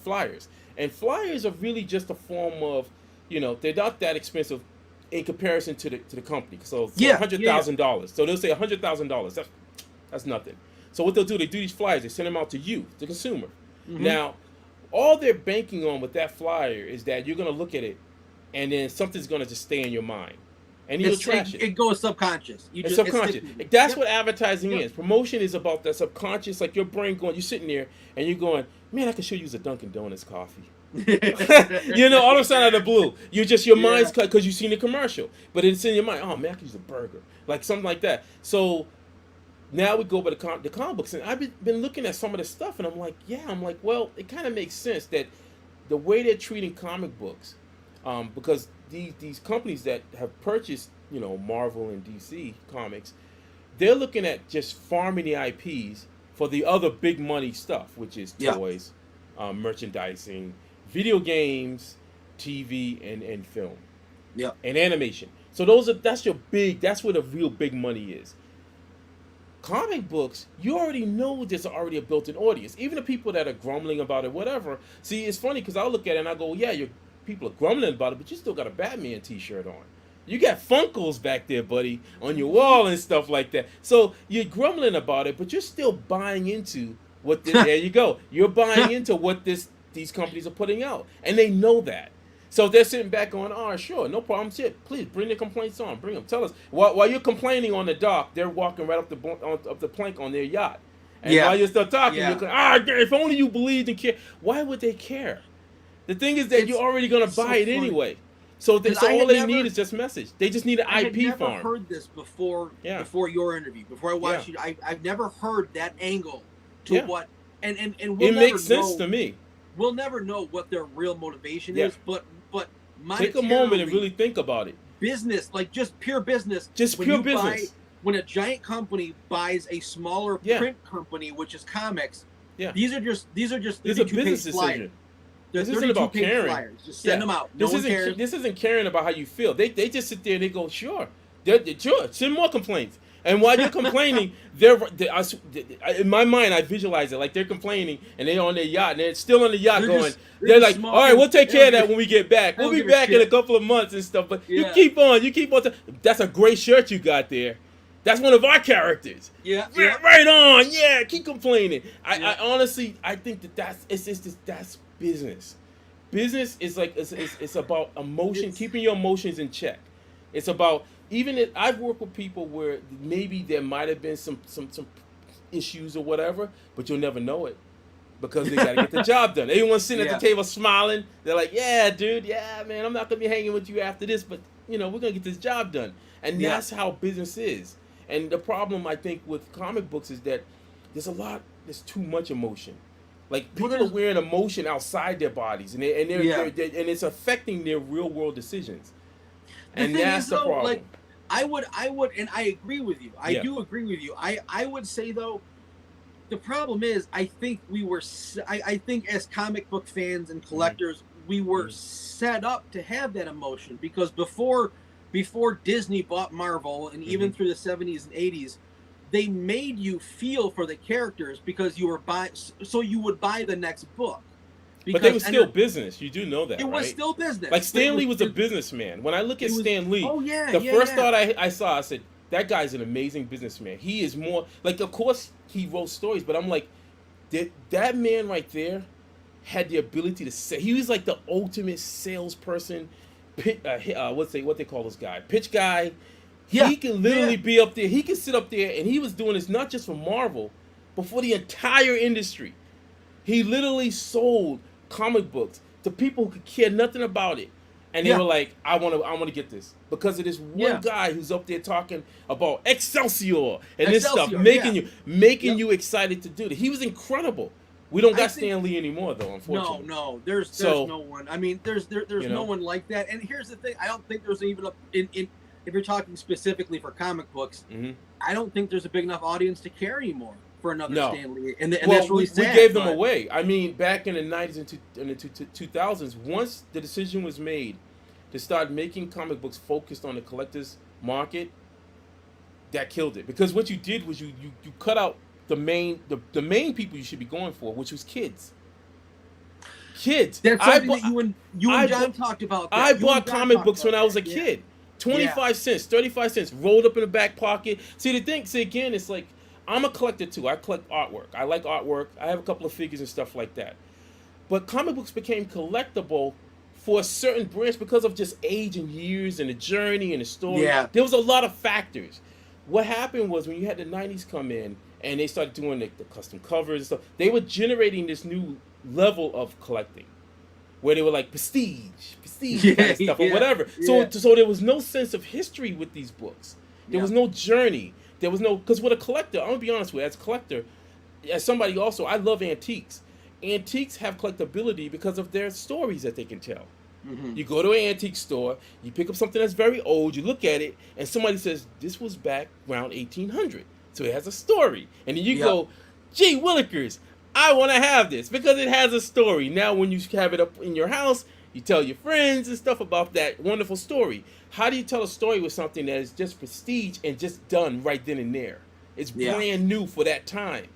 Flyers. And flyers are really just a form of, they're not that expensive in comparison to the company. So $100,000. So they'll say $100,000. That's nothing. So what they'll do, they do these flyers, they send them out to you, the consumer. Mm-hmm. Now, all they're banking on with that flyer is that you're going to look at it, and then something's going to just stay in your mind. And you'll trash it. It goes subconscious. It's subconscious. That's what advertising is. Promotion is about that subconscious, like your brain going, you're sitting there, and you're going, man, I could show you a Dunkin' Donuts coffee. All of a sudden out of the blue, your mind's cut because you've seen the commercial, but it's in your mind. Oh man, I could use a burger, like something like that. So now we go by the comic books, and I've been looking at some of the stuff, and I'm like, well, it kind of makes sense that the way they're treating comic books, because these companies that have purchased, Marvel and DC comics, they're looking at just farming the IPs for the other big money stuff, which is toys, merchandising, video games, TV, and film, and animation. So that's where the real big money is. Comic books, you already know there's already a built-in audience. Even the people that are grumbling about it, whatever. See, it's funny because I'll look at it and I go, yeah, people are grumbling about it, but you still got a Batman t-shirt on. You got Funkos back there, buddy, on your wall and stuff like that. So you're grumbling about it, but you're still buying into There you go. You're buying into what these companies are putting out, and they know that. So they're sitting back going, "Oh, sure, no problem. Shit, please bring the complaints on. Bring them. Tell us." While you're complaining on the dock, they're walking right up the plank on their yacht. And while you're still talking, you're going, if only you believed and cared. Why would they care? The thing is that you're already going to buy it anyway. So all they need is just message. They just need an IP farm. I had never heard this before your interview. Before I watched you, I've never heard that angle to what and we'll it makes sense to me. We'll never know what their real motivation is, but take a moment and really think about it. Business, like just pure business. Just pure business. When a giant company buys a smaller print company, which is comics, these are just it's a business decision. This isn't about caring. Flyers. Just send them out. This isn't caring about how you feel. They just sit there and they go, sure, sure, send more complaints. And while you're complaining, in my mind, I visualize it like they're complaining and they're on their yacht and they're still on the yacht they're like, all right, we'll take care of that when we get back. We'll be back in a couple of months and stuff. But you keep on. That's a great shirt you got there. That's one of our characters. Yeah. Right on. Yeah, keep complaining. I honestly, I think that's business. Business is like it's about emotion, keeping your emotions in check. It's about I've worked with people where maybe there might have been some issues or whatever, but you'll never know it because they gotta get the job done. Everyone's sitting at the table smiling. They're like, "Yeah, dude, yeah, man, I'm not gonna be hanging with you after this, but we're gonna get this job done." And that's how business is. And the problem I think with comic books is that there's too much emotion. Like people are wearing emotion outside their bodies, and they're and it's affecting their real world decisions. And that's the problem. Like, I would, and I agree with you. I do agree with you. I would say though, the problem is, I think I think as comic book fans and collectors, we were set up to have that emotion because before Disney bought Marvel, and even through the 70s and 80s, they made you feel for the characters because you would buy the next book. But they were still business. You do know that, It was still business. Like Stan Lee was a businessman. When I look at Stan Lee, the first thought I saw, I said, that guy's an amazing businessman. He is more, like, of course he wrote stories, but I'm like, that man right there had the ability to say, he was like the ultimate salesperson, what they call this guy? Pitch guy. He can literally be up there. He can sit up there, and he was doing this not just for Marvel, but for the entire industry. He literally sold comic books to people who could care nothing about it, and they were like, "I want to get this because of this one guy who's up there talking about Excelsior and this stuff, making you excited to do it." He was incredible. We don't got Stan Lee anymore, though, unfortunately. No, there's no one. I mean, there's no one like that. And here's the thing: I don't think there's even if you're talking specifically for comic books, I don't think there's a big enough audience to care anymore for another Stan Lee. And that's really sad. We gave them away. I mean, back in the 90s and the 2000s, once the decision was made to start making comic books focused on the collector's market, that killed it. Because what you did was you cut out the main people you should be going for, which was kids. Kids. That's something that you and John talked about. I bought comic books when I was a kid. 25 cents, 35 cents, rolled up in the back pocket. See, again, it's like, I'm a collector too. I collect artwork. I like artwork. I have a couple of figures and stuff like that. But comic books became collectible for a certain branch because of just age and years and the journey and the story. Yeah. There was a lot of factors. What happened was when you had the 90s come in and they started doing the custom covers and stuff, they were generating this new level of collecting where they were like prestige kind of stuff or whatever. So there was no sense of history with these books. There was no journey. There was no, because with a collector, I'm going to be honest with you, as a collector, as somebody also, I love antiques. Antiques have collectability because of their stories that they can tell. You go to an antique store, you pick up something that's very old, you look at it, and somebody says, this was back around 1800. So it has a story. And then you go, gee, Willikers, I want to have this because it has a story. Now when you have it up in your house, you tell your friends and stuff about that wonderful story. How do you tell a story with something that is just prestige and just done right then and there? It's brand new for that time.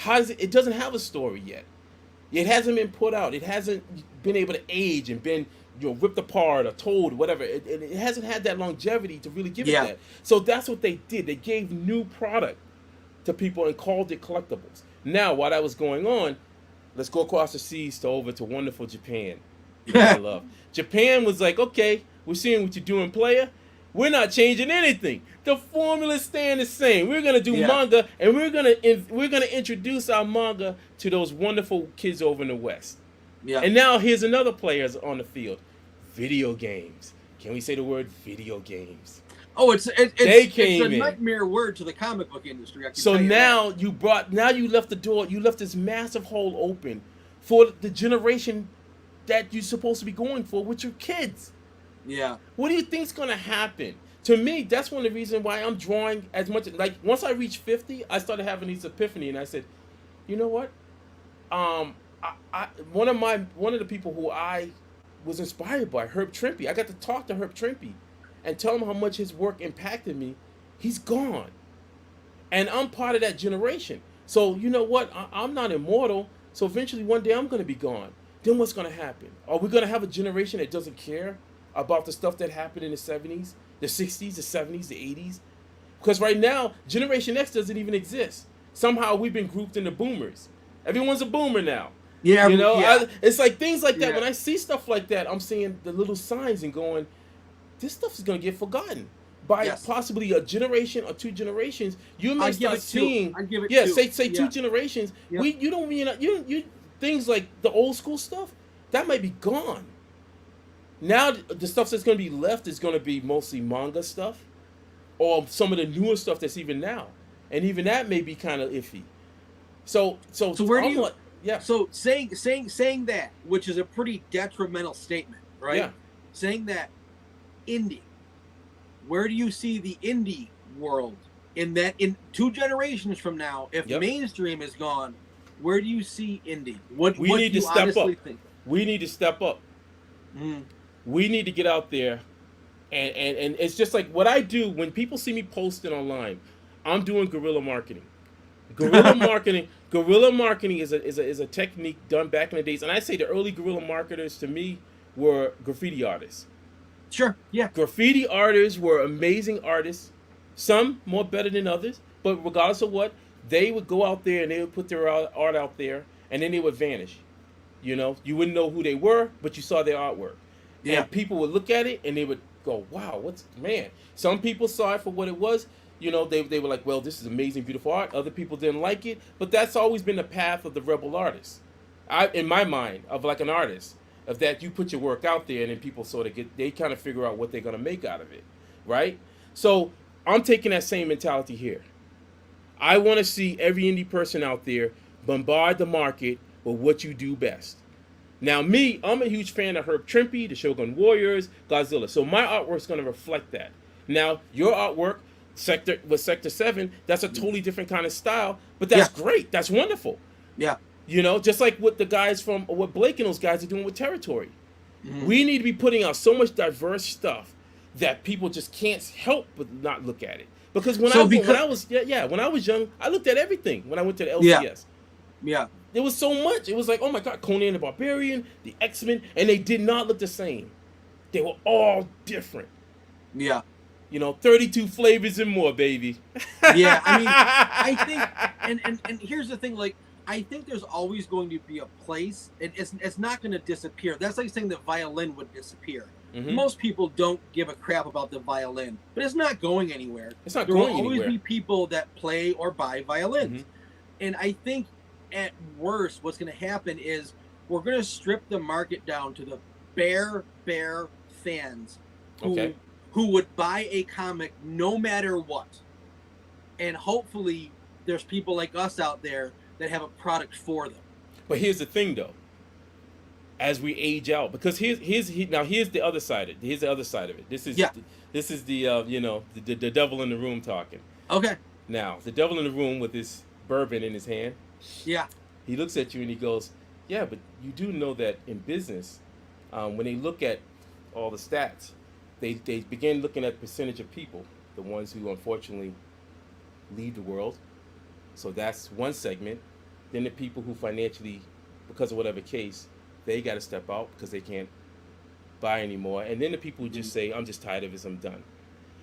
It doesn't have a story yet. It hasn't been put out. It hasn't been able to age and been ripped apart or told, whatever. It hasn't had that longevity to really give it that. So that's what they did. They gave new product to people and called it collectibles. Now, while that was going on, let's go across the seas to over to wonderful Japan. I love. Japan was like, okay, we're seeing what you're doing, player. We're not changing anything. The formula's staying the same. We're gonna do manga, and we're gonna introduce our manga to those wonderful kids over in the West. Yeah. And now here's another player on the field. Video games. Can we say the word video games? Oh, it's a nightmare word to the comic book industry. So now you left the door. You left this massive hole open for the generation that you're supposed to be going for with your kids. Yeah. What do you think's gonna happen? To me, that's one of the reasons why I'm drawing as much. Like once I reached 50, I started having these epiphany, and I said, you know what? One of the people who I was inspired by, Herb Trimpe. I got to talk to Herb Trimpe and tell him how much his work impacted me. He's gone, and I'm part of that generation. So you know what? I'm not immortal. So eventually, one day, I'm gonna be gone. Then what's gonna happen? Are we gonna have a generation that doesn't care about the stuff that happened in the 70s, the 60s, the 70s, the 80s? Because right now, Generation X doesn't even exist. Somehow we've been grouped into boomers. Everyone's a boomer now. Yeah, you know, it's like things like that. Yeah. When I see stuff like that, I'm seeing the little signs and going, this stuff is gonna get forgotten by possibly a generation or two generations. You may start seeing, say 2 generations. Yep. You don't mean you things like the old school stuff that might be gone. Now the stuff that's going to be left is going to be mostly manga stuff, or some of the newer stuff that's even now, and even that may be kind of iffy. So where do you? So saying that, which is a pretty detrimental statement, right? Yeah. Saying that indie, where do you see the indie world in 2 generations from now? If mainstream is gone, where do you see indie? What we need to step up. Think? We need to step up. Mm. We need to get out there, and it's just like what I do when people see me posting online. I'm doing guerrilla marketing. Guerrilla marketing is a technique done back in the days, and I say the early guerrilla marketers to me were graffiti artists. Sure, yeah. Graffiti artists were amazing artists, some more better than others, but regardless of what, they would go out there and they would put their art out there, and then they would vanish. You know, you wouldn't know who they were, but you saw their artwork. Yeah. And people would look at it and they would go, wow, some people saw it for what it was. You know, they were like, well, this is amazing, beautiful art. Other people didn't like it, but that's always been the path of the rebel artist. In my mind, of like an artist, of that you put your work out there and then people sort of they kind of figure out what they're going to make out of it, right? So I'm taking that same mentality here. I want to see every indie person out there bombard the market with what you do best. Now, me, I'm a huge fan of Herb Trimpe, the Shogun Warriors, Godzilla. So my artwork's going to reflect that. Now, your artwork, Sector 7, that's a totally different kind of style, but that's great. That's wonderful. Yeah. You know, just like what what Blake and those guys are doing with Territory. Mm-hmm. We need to be putting out so much diverse stuff that people just can't help but not look at it. Because when I was young, I looked at everything when I went to the LCS. Yeah. There was so much. It was like, oh my God, Conan the Barbarian, the X-Men, and they did not look the same. They were all different. Yeah. You know, 32 flavors and more, baby. Yeah, I mean, I think, and here's the thing, like, I think there's always going to be a place, and it's not going to disappear. That's like saying the violin would disappear. Mm-hmm. Most people don't give a crap about the violin, but it's not going anywhere. There will always be people that play or buy violins. Mm-hmm. And I think at worst, what's going to happen is we're going to strip the market down to the bare fans who would buy a comic no matter what. And hopefully there's people like us out there that have a product for them. But here's the thing, though. As we age out, because here's the other side of it. Here's the other side of it. This is the devil in the room talking. Okay. Now, the devil in the room with his bourbon in his hand. Yeah. He looks at you and he goes, yeah, but you do know that in business, when they look at all the stats, they begin looking at percentage of people, the ones who unfortunately leave the world. So that's one segment. Then the people who financially, because of whatever case, they got to step out because they can't buy anymore. And then the people who just say, I'm just tired of this, I'm done.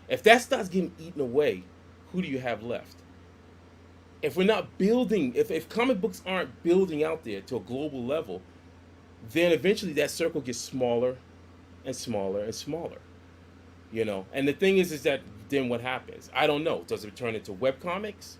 If that starts getting eaten away, who do you have left? if we're not building, if comic books aren't building out there to a global level, then eventually that circle gets smaller and smaller and smaller. You know, and the thing is that then what happens? I don't know. Does it turn into webcomics?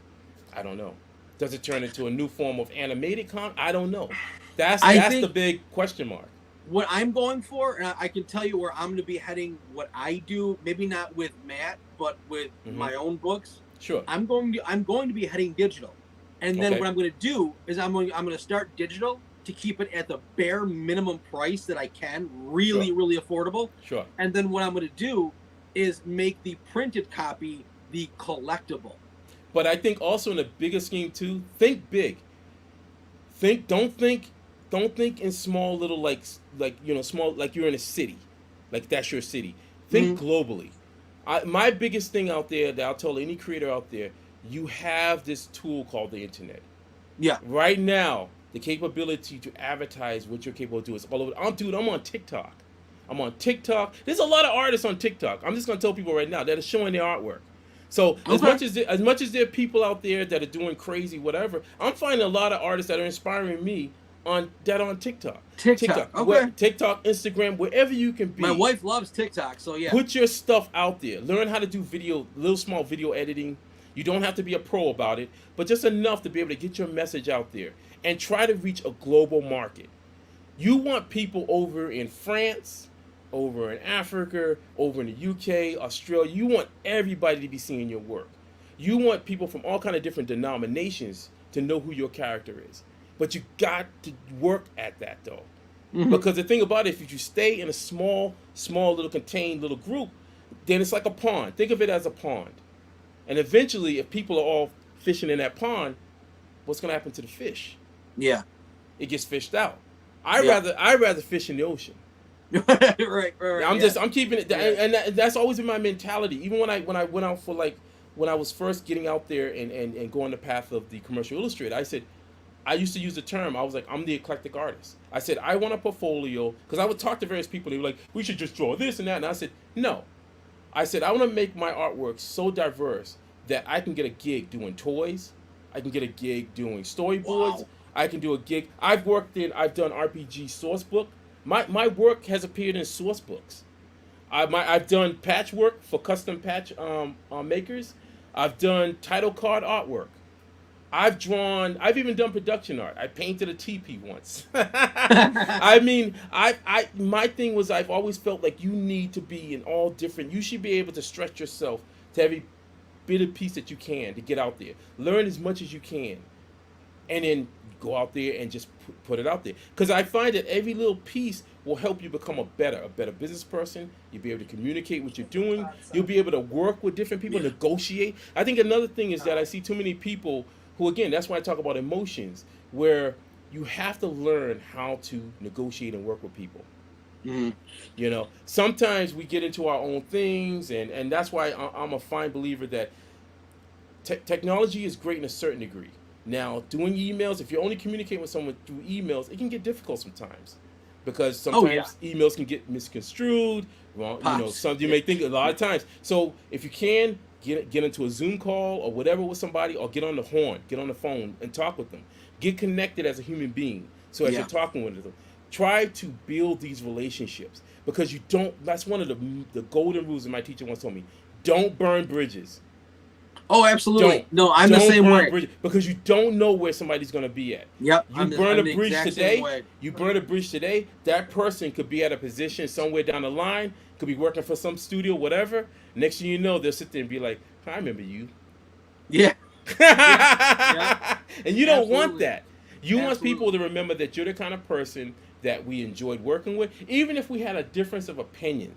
I don't know. Does it turn into a new form of animated I don't know. That's the big question mark. What I'm going for, and I can tell you where I'm going to be heading. What I do, maybe not with Matt, but with my own books. Sure. I'm going to be heading digital, and then what I'm going to do is I'm going to start digital to keep it at the bare minimum price that I can, really affordable. Sure. And then what I'm going to do is make the printed copy the collectible. But I think also in the bigger scheme too, think big. Don't think in small little like small, like you're in a city, like that's your city. Think globally. My biggest thing out there that I'll tell any creator out there, you have this tool called the internet. Yeah. Right now, the capability to advertise what you're capable of doing is all over. I'm on TikTok. There's a lot of artists on TikTok. I'm just gonna tell people right now that are showing their artwork. So as much as there are people out there that are doing crazy whatever, I'm finding a lot of artists that are inspiring me on TikTok. Okay. TikTok, Instagram, wherever you can be. My wife loves TikTok, so yeah. Put your stuff out there. Learn how to do small video editing. You don't have to be a pro about it, but just enough to be able to get your message out there and try to reach a global market. You want people over in France, over in Africa, over in the UK, Australia. You want everybody to be seeing your work. You want people from all kind of different denominations to know who your character is. But you got to work at that though. Because the thing about it, if you stay in a small little contained little group, then it's like a pond. Think of it as a pond. And eventually, if people are all fishing in that pond, what's going to happen to the fish? Yeah. It gets fished out. I'd rather fish in the ocean. right. I'm keeping it, and that's always been my mentality. Even when I went out for when I was first getting out there and going the path of the commercial illustrator, I used to use the term, I was like, I'm the eclectic artist. I said, I want a portfolio, because I would talk to various people, they were like, we should just draw this and that, and I said, no. I said, I want to make my artwork so diverse that I can get a gig doing toys, I can get a gig doing storyboards, I can do a gig, I've done RPG source book. My work has appeared in source books. I've done patchwork for custom patch makers. I've done title card artwork. I've even done production art. I painted a teepee once. I mean, my thing was I've always felt like you need to be in all different. You should be able to stretch yourself to every bit of piece that you can to get out there. Learn as much as you can, and then go out there and just put it out there. Because I find that every little piece will help you become a better business person. You'll be able to communicate what you're doing. You'll be able to work with different people, negotiate. I think another thing is that I see too many people who, again, that's why I talk about emotions, where you have to learn how to negotiate and work with people. You know, sometimes we get into our own things, and that's why I'm a fine believer that technology is great in a certain degree. Now, doing emails, if you're only communicating with someone through emails, it can get difficult sometimes, because sometimes emails can get misconstrued. Wrong, you may think a lot of times. So if you can get into a Zoom call or whatever with somebody, or get on the phone and talk with them. Get connected as a human being. So as you're talking with them, try to build these relationships, because you don't. That's one of the golden rules that my teacher once told me. Don't burn bridges. Oh, absolutely. I'm the same way. Bridges, because you don't know where somebody's going to be at. Yep. You burn a bridge today. That person could be at a position somewhere down the line. Could be working for some studio, whatever. Next thing you know, they'll sit there and be like, I remember you. Yeah. And you don't want that. You want people to remember that you're the kind of person that we enjoyed working with. Even if we had a difference of opinion,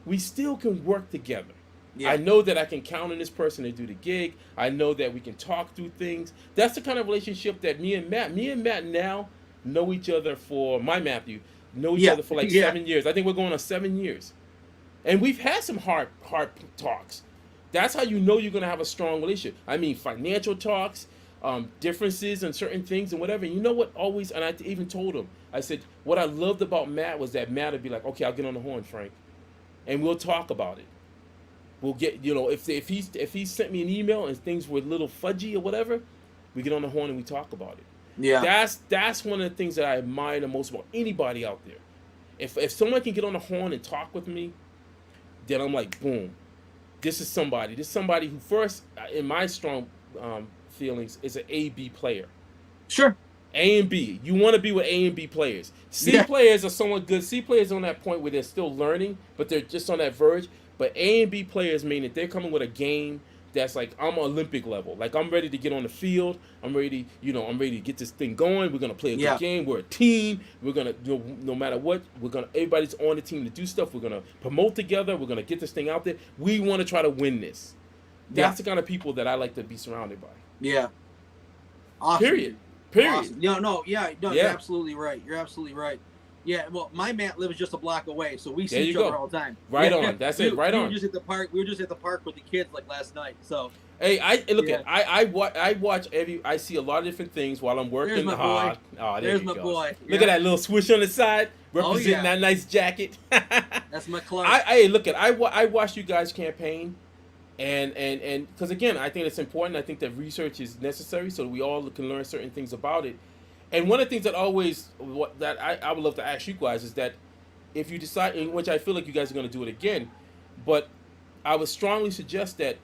we still can work together. Yeah. I know that I can count on this person to do the gig. I know that we can talk through things. That's the kind of relationship that me and Matt now know each other for, know each other for like 7 years. I think we're going on 7 years. And we've had some hard talks. That's how you know you're going to have a strong relationship. I mean, financial talks, differences in certain things and whatever. And you know what always, and I even told him, I said, what I loved about Matt was that Matt would be like, okay, I'll get on the horn, Frank. And we'll talk about it. We'll get, if he sent me an email and things were a little fudgy or whatever, we get on the horn and we talk about it. Yeah. That's one of the things that I admire the most about anybody out there. If someone can get on the horn and talk with me, then I'm like, boom, this is somebody. This is somebody who first, in my strong feelings, is an A-B player. Sure. A and B. You want to be with A and B players. C players are somewhat good. C players are on that point where they're still learning, but they're just on that verge. But A and B players mean that they're coming with a game that's like, I'm Olympic level. Like, I'm ready to get on the field. I'm ready to get this thing going. We're gonna play a good game. We're a team. We're gonna, no matter what, everybody's on the team to do stuff. We're gonna promote together. We're gonna get this thing out there. We want to try to win this. That's the kind of people that I like to be surrounded by. Yeah. Awesome. Period. Awesome. You're absolutely right. You're absolutely right. Yeah, well, my mat lives just a block away, so we see each other all the time. Right on. That's it. Right on. We were just at the park with the kids like last night. So hey, I watch I see a lot of different things while I'm working hard. Oh, there's my boy. Look at that little swoosh on the side, representing that nice jacket. That's my Clark. I watch you guys campaign, and because again, I think it's important. I think that research is necessary so that we all can learn certain things about it. And one of the things that I would love to ask you guys is that if you decide, in which I feel like you guys are going to do it again, but I would strongly suggest that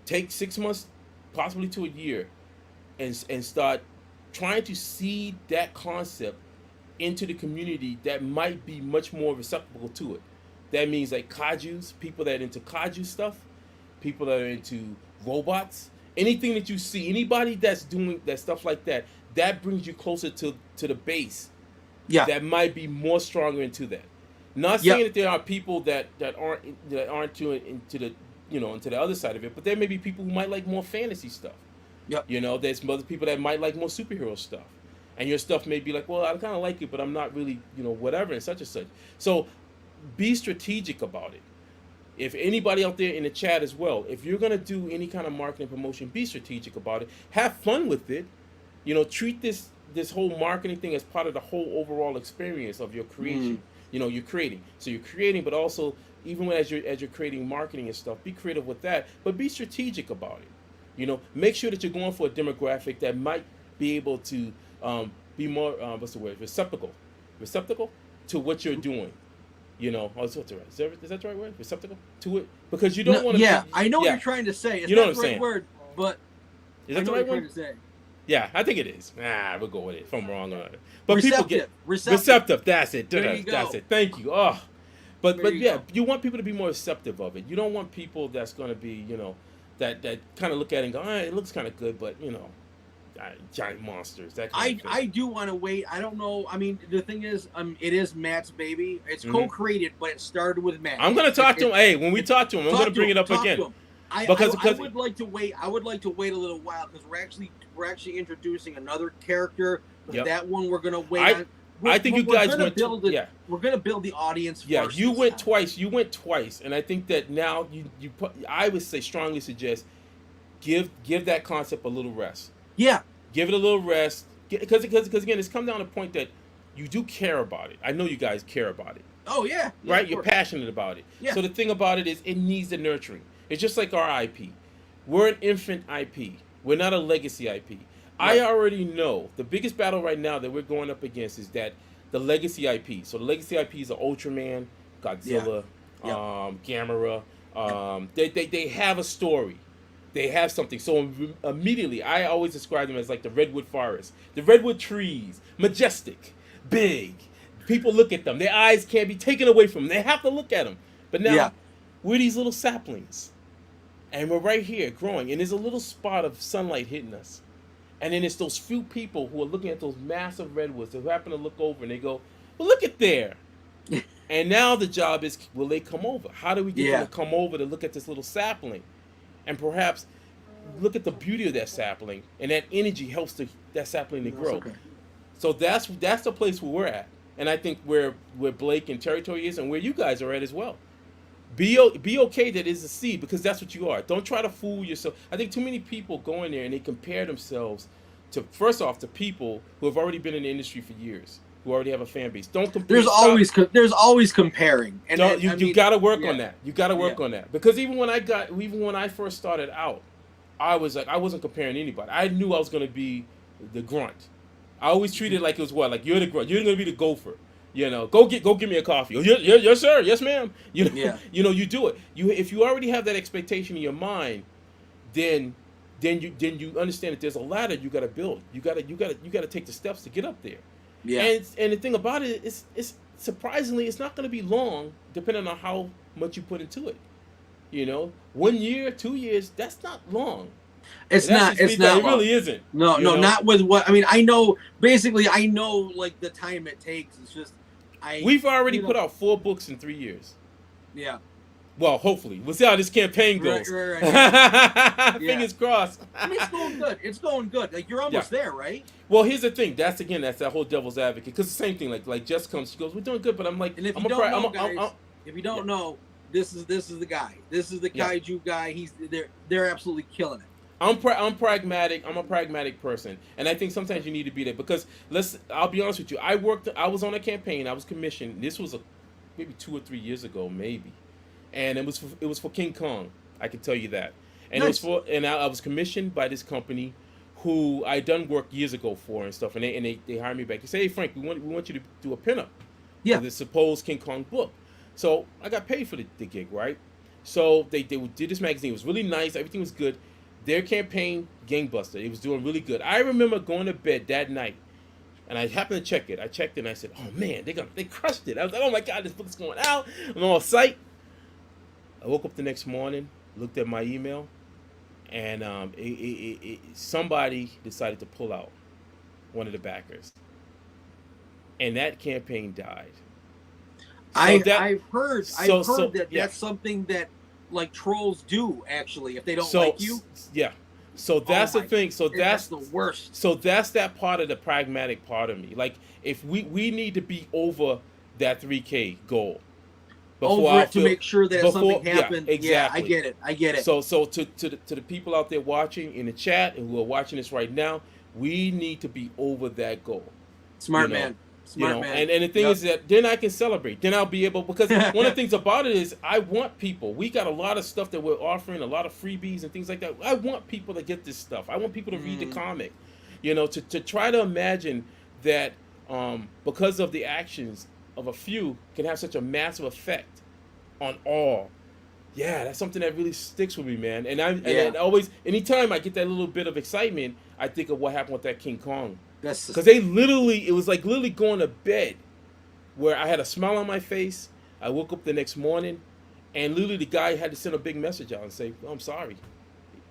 take 6 months, possibly to a year, and start trying to seed that concept into the community that might be much more receptive to it. That means like kajus, people that are into kaju stuff, people that are into robots, anything that you see, anybody that's doing that stuff like that. That brings you closer to the base. Yeah. That might be more stronger into that. Not saying that there are people that aren't into the other side of it, but there may be people who might like more fantasy stuff. Yep. There's other people that might like more superhero stuff. And your stuff may be like, well, I kind of like it, but I'm not really, whatever, and such and such. So be strategic about it. If anybody out there in the chat as well, if you're going to do any kind of marketing promotion, be strategic about it. Have fun with it. Treat this whole marketing thing as part of the whole overall experience of your creation. You're creating. So you're creating, but also even as you're creating marketing and stuff, be creative with that, but be strategic about it. Make sure that you're going for a demographic that might be able to be more receptacle to what you're doing. What's the right? Is that the right word? Receptacle to it, because you don't want to. Yeah, I know what you're trying to say. It's not the right word, but is that the right word? Yeah, I think it is. We'll go with it. If I'm wrong on it, but receptive. People get receptive. That's it. That's it. Thank you. Oh, but you want people to be more receptive of it. You don't want people that's going to be, that kind of look at it and go, it looks kind of good, but giant monsters. That kind of thing. I do want to wait. I don't know. I mean, the thing is, it is Matt's baby. It's co-created, but it started with Matt. I'm going to talk to him. Hey, when we talk to him, I'm going to bring it up again. I would like to wait. I would like to wait a little while because we're actually introducing another character. But that one we're gonna wait on. I think you guys went. We're gonna build the audience. Yeah, you went twice. You went twice, and I think that now you put. I would strongly suggest give that concept a little rest. Yeah, give it a little rest because again, it's come down to the point that you do care about it. I know you guys care about it. Oh yeah, right. You're passionate about it. Yeah. So the thing about it is, it needs the nurturing. It's just like our IP. We're an infant IP. We're not a legacy IP. Right. I already know the biggest battle right now that we're going up against is that the legacy IP. So the legacy IPs are Ultraman, Godzilla, Gamera. They have a story. They have something. So immediately, I always describe them as like the redwood forest. The redwood trees, majestic, big. People look at them. Their eyes can't be taken away from them. They have to look at them. But now, we're these little saplings. And we're right here growing, and there's a little spot of sunlight hitting us. And then it's those few people who are looking at those massive redwoods who happen to look over and they go, well, look at there. And now the job is, will they come over? How do we get them to come over to look at this little sapling? And perhaps look at the beauty of that sapling, and that energy helps that sapling to grow. Okay. So that's the place where we're at. And I think where Blake and Territory is and where you guys are at as well. Be okay that it's a seed, because that's what you are. Don't try to fool yourself. I think too many people go in there and they compare themselves to, first off, to people who have already been in the industry for years, who already have a fan base. Don't compare. There's always comparing, and you got to work on that. You got to work on that, because even when I first started out, I was like, I wasn't comparing anybody. I knew I was going to be the grunt. I always treated it like it was you're the grunt. You're going to be the gopher. Go get me a coffee. Oh, yes sir, yes ma'am. You do it. If you already have that expectation in your mind, then you understand that there's a ladder you got to build. You got to take the steps to get up there. Yeah. And the thing about it is, it's surprisingly, it's not going to be long, depending on how much you put into it. 1 year, 2 years, that's not long. It's not. It really isn't. No, not with what. I mean, I know like the time it takes. It's just we've already put out 4 books in 3 years. Yeah. Well, hopefully. We'll see how this campaign goes. Right. Fingers crossed. I mean, it's going good. It's going good. Like, you're almost there, right? Well, here's the thing. That's that whole devil's advocate. Because the same thing. Like Jess comes, she goes, "We're doing good," but I'm like, and if you don't know, this is the guy. This is the kaiju guy. They're absolutely killing it. I'm pragmatic. I'm a pragmatic person, and I think sometimes you need to be there because I'll be honest with you. I was on a campaign. I was commissioned. This was maybe 2 or 3 years ago, maybe. And it was for King Kong. I can tell you that. And nice. I was commissioned by this company who I done work years ago for and stuff. And they hired me back. They say, "Hey Frank, we want you to do a pinup for the supposed King Kong book." So I got paid for the gig, right? So they did this magazine. It was really nice. Everything was good. Their campaign, gangbuster. It was doing really good. I remember going to bed that night, and I happened to check it. I checked it, and I said, "Oh man, they crushed it." I was like, "Oh my God, this book's going out." I'm all psyched. I woke up the next morning, looked at my email, and somebody decided to pull out, one of the backers, and that campaign died. I've heard that that's something that like trolls do actually if they don't like you. Yeah. So that's the thing. So that's the worst. So that's that part of the pragmatic part of me. Like if we need to be over that 3K goal. To make sure that something happened. Yeah, exactly. Yeah, I get it. So to the people out there watching in the chat and who are watching this right now, we need to be over that goal. Smart man. Man. And the thing is that then I can celebrate. Then I'll be able, because one of the things about it is I want people. We got a lot of stuff that we're offering, a lot of freebies and things like that. I want people to get this stuff. I want people to read the comic. To try to imagine that because of the actions of a few can have such a massive effect on all. Yeah, that's something that really sticks with me, man. And I always, anytime I get that little bit of excitement, I think of what happened with that King Kong. Because it was like literally going to bed where I had a smile on my face. I woke up the next morning and literally the guy had to send a big message out and say, "Oh, I'm sorry.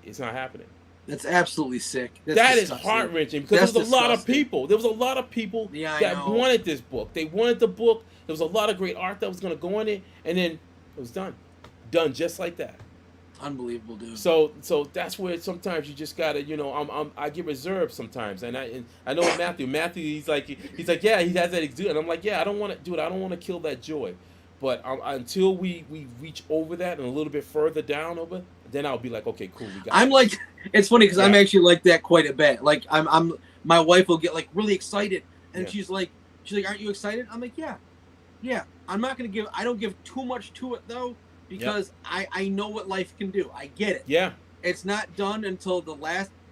It's not happening." That's absolutely sick. That is heart-wrenching because there was a lot of people. There was a lot of people that wanted this book. They wanted the book. There was a lot of great art that was going to go in it, and then it was done. Done just like that. Unbelievable, dude. So that's where sometimes you just gotta, I get reserved sometimes, and I know Matthew, he's like, yeah, he has that exude, and I'm like, yeah, I don't want to do it. I don't want to kill that joy, but until we reach over that and a little bit further down over, then I'll be like, okay, cool. It's funny because I'm actually like that quite a bit. Like my wife will get like really excited, and she's like, aren't you excited? I'm like, yeah. I'm not gonna I don't give too much to it though. Because I know what life can do. I get it. Yeah. It's not done until it's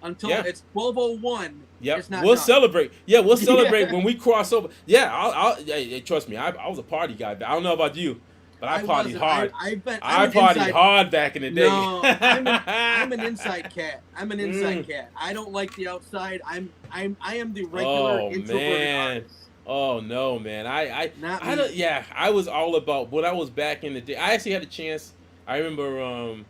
12:01. Yeah. It's not we'll done. Celebrate. Yeah, we'll celebrate when we cross over. Yeah, I'll trust me. I was a party guy. I don't know about you, but I partied hard. I partied hard back in the day. No, I'm an inside cat. I'm an inside cat. I don't like the outside. I am the regular introverted artist. Oh no, man! I don't. Yeah, I was all about when I was back in the day. I actually had a chance. I remember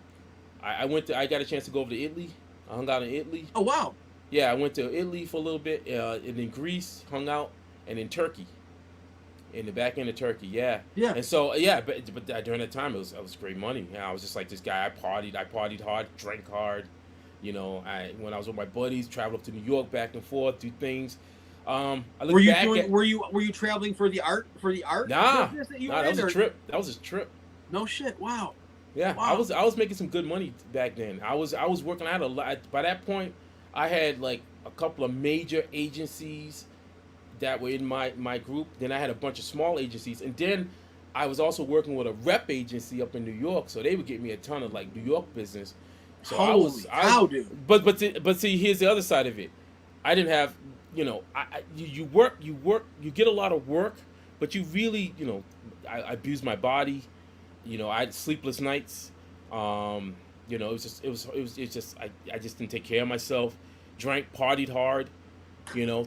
I got a chance to go over to Italy. I hung out in Italy. Oh wow! Yeah, I went to Italy for a little bit, and then Greece, hung out, and in Turkey. In the back end of Turkey, yeah. And so but during that time it was great money. I was just like this guy. I partied hard, drank hard. When I was with my buddies, traveled up to New York back and forth, do things. Were you traveling for the art? Nah, that was a trip. That was a trip. No shit. Wow. Yeah, wow. I was making some good money back then. I was working. I had a lot. By that point, I had like a couple of major agencies that were in my group. Then I had a bunch of small agencies, and then I was also working with a rep agency up in New York, so they would get me a ton of like New York business. So Holy cow, dude. But see, here's the other side of it. I didn't have, you work, you get a lot of work, but you really, I abused my body. I had sleepless nights. It was just I just didn't take care of myself. Drank, partied hard.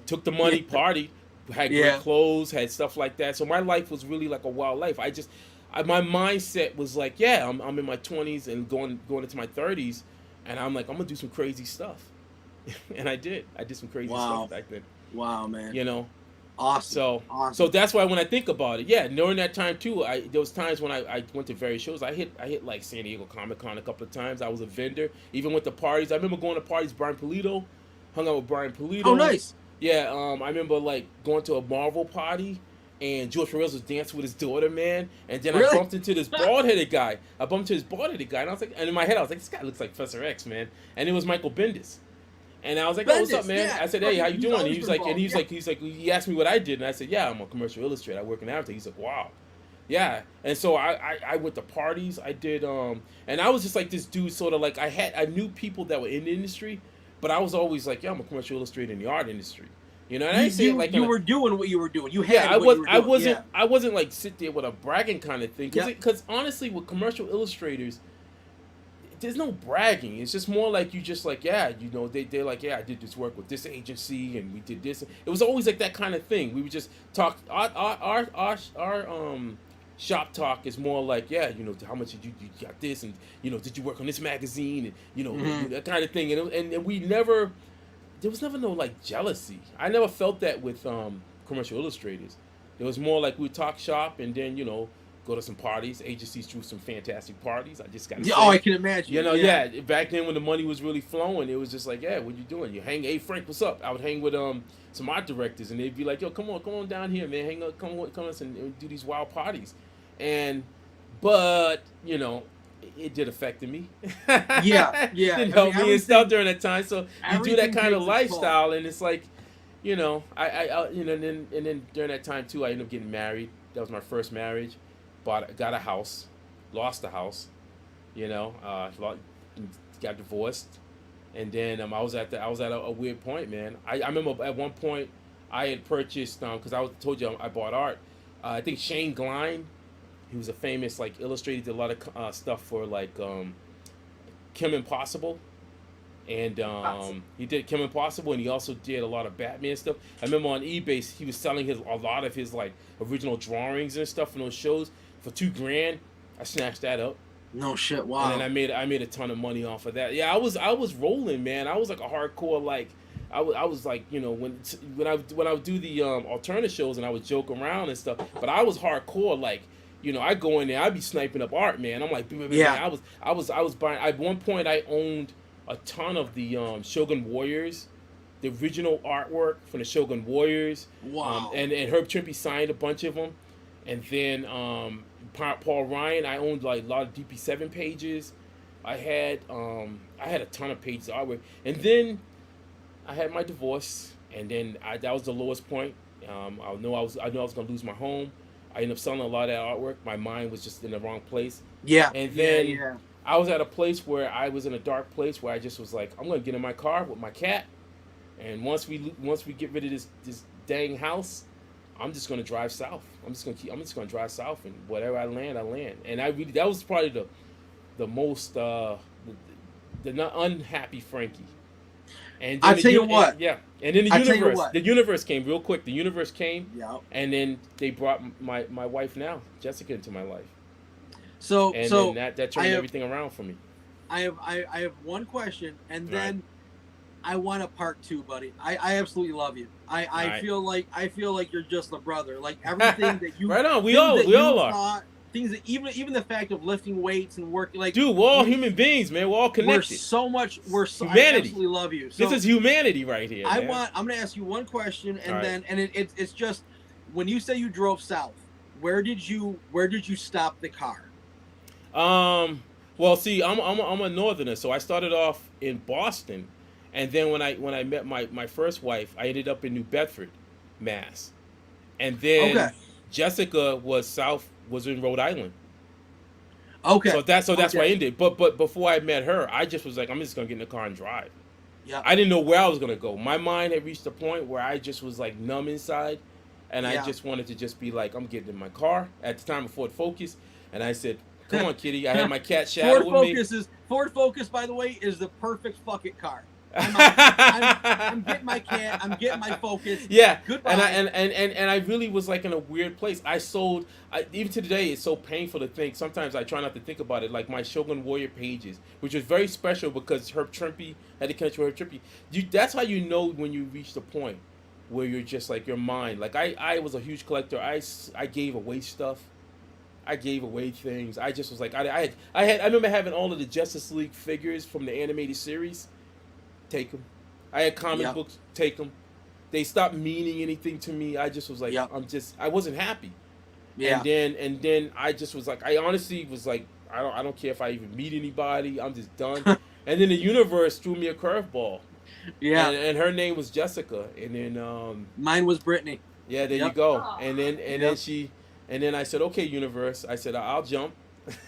Took the money, partied, had great clothes, had stuff like that. So my life was really like a wild life. My mindset was like, I'm in my 20s and going into my 30s, and I'm like, I'm gonna do some crazy stuff. And I did some crazy stuff back then. Wow, man. Awesome. So that's why when I think about it, during that time too, there was times when I went to various shows. I hit like San Diego Comic-Con a couple of times. I was a vendor, even with the parties. I remember going to parties. Brian Pulido, hung out with Brian Pulido. Oh, nice. Yeah, I remember like going to a Marvel party, and George Perez was dancing with his daughter, man. And then I bumped into this bald-headed guy. And I was like, and in my head I was like, this guy looks like Professor X, man. And it was Michael Bendis. And I was like, oh, what's up, man? I said, hey, how you doing? And he's like, he asked me what I did, and I said, yeah, I'm a commercial illustrator. I work in advertising. He's like, wow. Yeah. And so I went to parties. I did, and I was just like this dude, sort of like I knew people that were in the industry, but I was always like, yeah, I'm a commercial illustrator in the art industry. And I didn't say it like you were doing what you were doing. You had I wasn't like sit there with a bragging kind of thing, because honestly, with commercial illustrators, there's no bragging. It's just more like you just like, they're like, I did this work with this agency and we did this. It was always like that kind of thing. We would just talk. Our shop talk is more like, how much did you got this, and did you work on this magazine, and that kind of thing. And we never, there was never no like jealousy. I never felt that with commercial illustrators. It was more like we talk shop, and then go to some parties. Agencies threw some fantastic parties. I just got to say. Oh, I can imagine. Back then when the money was really flowing, it was just like, what you doing? You hang, hey Frank, what's up? I would hang with some art directors, and they'd be like, yo, come on down here, man. Hang up, come on, and do these wild parties. But it did affect me. Didn't help me and stuff during that time. So you do that kind of lifestyle, and it's like, and then during that time too, I ended up getting married. That was my first marriage. Got a house, lost the house, got divorced, and then I was at a weird point, man. I remember at one point I had purchased because I told you I bought art. I think Shane Glein, he was a famous like illustrator, did a lot of stuff for like Kim Impossible, and he did Kim Impossible, and he also did a lot of Batman stuff. I remember on eBay he was selling a lot of his like original drawings and stuff from those shows for $2,000. I snatched that up. No shit, wow. And then I made a ton of money off of that. Yeah, I was rolling, man. I was like a hardcore like I was like, when I would do the alternate shows and I would joke around and stuff, but I was hardcore like, I go in there, I'd be sniping up art, man. I'm like, man, I was buying. At one point I owned a ton of the Shogun Warriors, the original artwork from the Shogun Warriors. Wow. And Herb Trimpe signed a bunch of them. And then Paul Ryan, I owned like a lot of DP7 pages. I had a ton of pages of artwork. And then I had my divorce, and then that was the lowest point. I knew I was gonna lose my home. I ended up selling a lot of that artwork. My mind was just in the wrong place. Yeah. And then I was at a place where I was in a dark place where I just was like, I'm gonna get in my car with my cat, and once we get rid of this dang house, I'm just gonna drive south. I'm just gonna drive south, and whatever I land. And that was probably the most the not unhappy Frankie. And then I'll tell you what. And then the universe came real quick. The universe came, and then they brought my wife now, Jessica, into my life. So then that turned everything around for me. I have one question, and then I want a part two, buddy. I absolutely love you. I feel like you're just a brother. Like everything that you right on. We all are. Things that even the fact of lifting weights and working, like, dude, we're all human beings, man. We're all connected. Humanity. I absolutely love you. So this is humanity right here. I'm gonna ask you one question, and it's just, when you say you drove south, where did you stop the car? Well, see, I'm a northerner, so I started off in Boston, and then when I met my first wife, I ended up in New Bedford, Mass, and then Okay. Jessica was in Rhode Island. Okay. So that's why I ended. But before I met her, I just was like, I'm just gonna get in the car and drive. Yeah. I didn't know where I was gonna go. My mind had reached a point where I just was like numb inside, and I just wanted to just be like, I'm getting in my car. At the time of Ford Focus, and I said, come on, kitty. I had my cat Shadow with me. Ford Focus, by the way, is the perfect fuck it car. I'm getting my cat. I'm getting my Focus. Yeah. Goodbye. And I really was like in a weird place. Even to today, it's so painful to think. Sometimes I try not to think about it. Like my Shogun Warrior pages, which was very special because Herb Trimpe had to catch Herb Trimpe. That's how you know when you reach the point where you're just like your mind. Like I was a huge collector. I gave away stuff. I gave away things. I just was like I remember having all of the Justice League figures from the animated series. Take them. I had comic books. Take them. They stopped meaning anything to me. I just was like, I wasn't happy. Yeah. And then I just was like, I honestly was like, I don't care if I even meet anybody. I'm just done. And then the universe threw me a curveball. Yeah. And her name was Jessica. And then mine was Brittany. Yeah, there you go. And then I said, okay, universe. I said, I'll jump.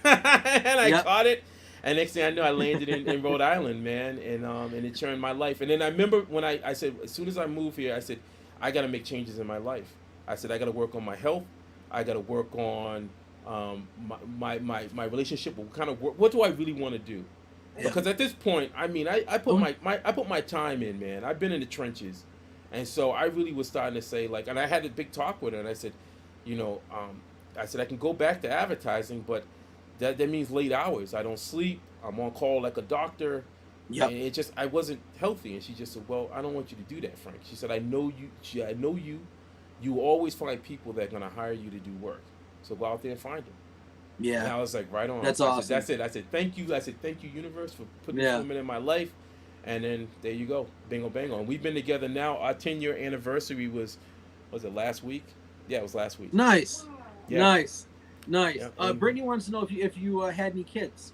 And I caught it. And next thing I knew, I landed in Rhode Island, man, and it turned my life. And then I remember when I said, as soon as I moved here, I said, I got to make changes in my life. I said, I got to work on my health. I got to work on my relationship. What do I really want to do? Yeah. Because at this point, I mean, I put my time in, man. I've been in the trenches, and so I really was starting to say, like, and I had a big talk with her, and I said, I said I can go back to advertising, but that means late hours. I don't sleep. I'm on call like a doctor. Yeah. And it just, I wasn't healthy. And she just said, well, I don't want you to do that, Frank. She said, I know you. I know you. You always find people that are going to hire you to do work. So go out there and find them. Yeah. And I was like, right on. That's awesome. That's it. I said, thank you. I said, thank you, universe, for putting this woman in my life. And then there you go. Bingo, bango. And we've been together now. Our 10-year anniversary was it last week? Yeah, it was last week. Nice. Yeah. Nice. Yeah, Brittany wants to know if you had any kids.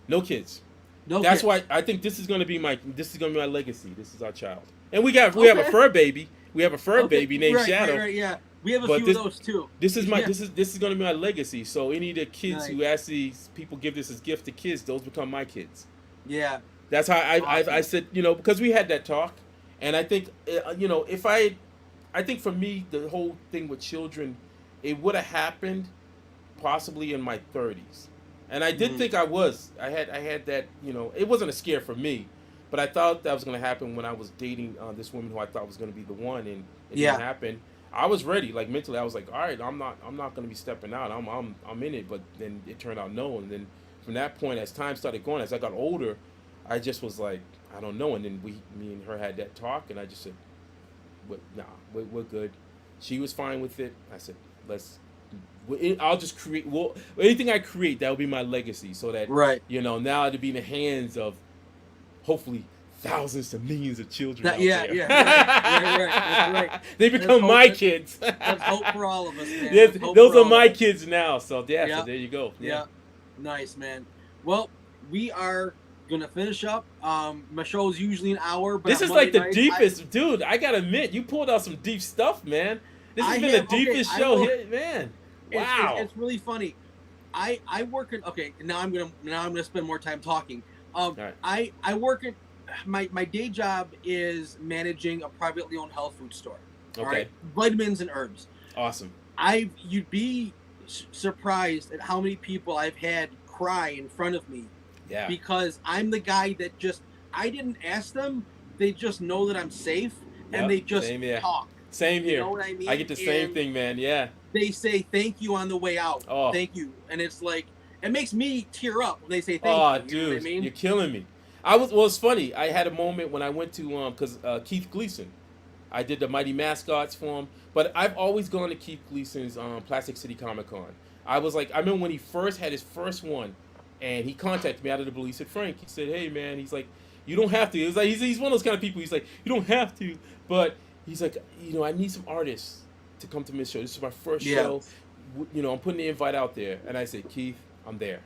No kids. That's why I think this is gonna be my legacy. This is our child, and we have a fur baby. We have a fur baby named Shadow. Right, yeah. We have a few of those too. This is this is gonna be my legacy. So any of the kids who actually people give this as gift to kids, those become my kids. Yeah. That's how I said, because we had that talk, and I think I think for me the whole thing with children, it would have happened possibly in my 30s. And I did think I had that, it wasn't a scare for me, but I thought that was going to happen when I was dating this woman who I thought was going to be the one, and it didn't happen. I was ready, like mentally. I was like, all right, I'm not going to be stepping out. I'm in it, but then it turned out no. And then from that point, as time started going, as I got older, I just was like, I don't know. And then me and her had that talk, and I just said, we're good. She was fine with it. I said, I'll just create. Well, anything I create, that will be my legacy. So that now to be in the hands of hopefully thousands to millions of children. Right. They become my kids. Let's hope for all of us, man. Those are my kids now. So so there you go. Yeah. Nice, man. Well, we are gonna finish up. My show is usually an hour, but this is like the deepest, dude. I gotta admit, you pulled out some deep stuff, man. This has been the deepest show here, man. Wow, it's really funny. I work in now I'm gonna spend more time talking. Right. I work in my day job is managing a privately owned health food store. Okay. All right, vitamins and herbs. Awesome. You'd be surprised at how many people I've had cry in front of me. Yeah. Because I'm the guy that I didn't ask them. They just know that I'm safe, and they just talk. Same here. You know what I mean? I get the same thing, man. Yeah. They say thank you on the way out. Oh. Thank you. And it's like, it makes me tear up when they say thank you. Oh, dude, you know what I mean? You're killing me. It's funny. I had a moment when I went to, because Keith Gleason, I did the Mighty Mascots for him, but I've always gone to Keith Gleason's Plastic City Comic Con. I was like, I remember when he first had his first one, and he contacted me out of the blue. He said, Frank, he said, hey, man, he's like, you don't have to. It was like, he's one of those kind of people. He's like, you don't have to, but he's like, I need some artists to come to this show. This is my first show. I'm putting the invite out there. And I said, Keith, I'm there.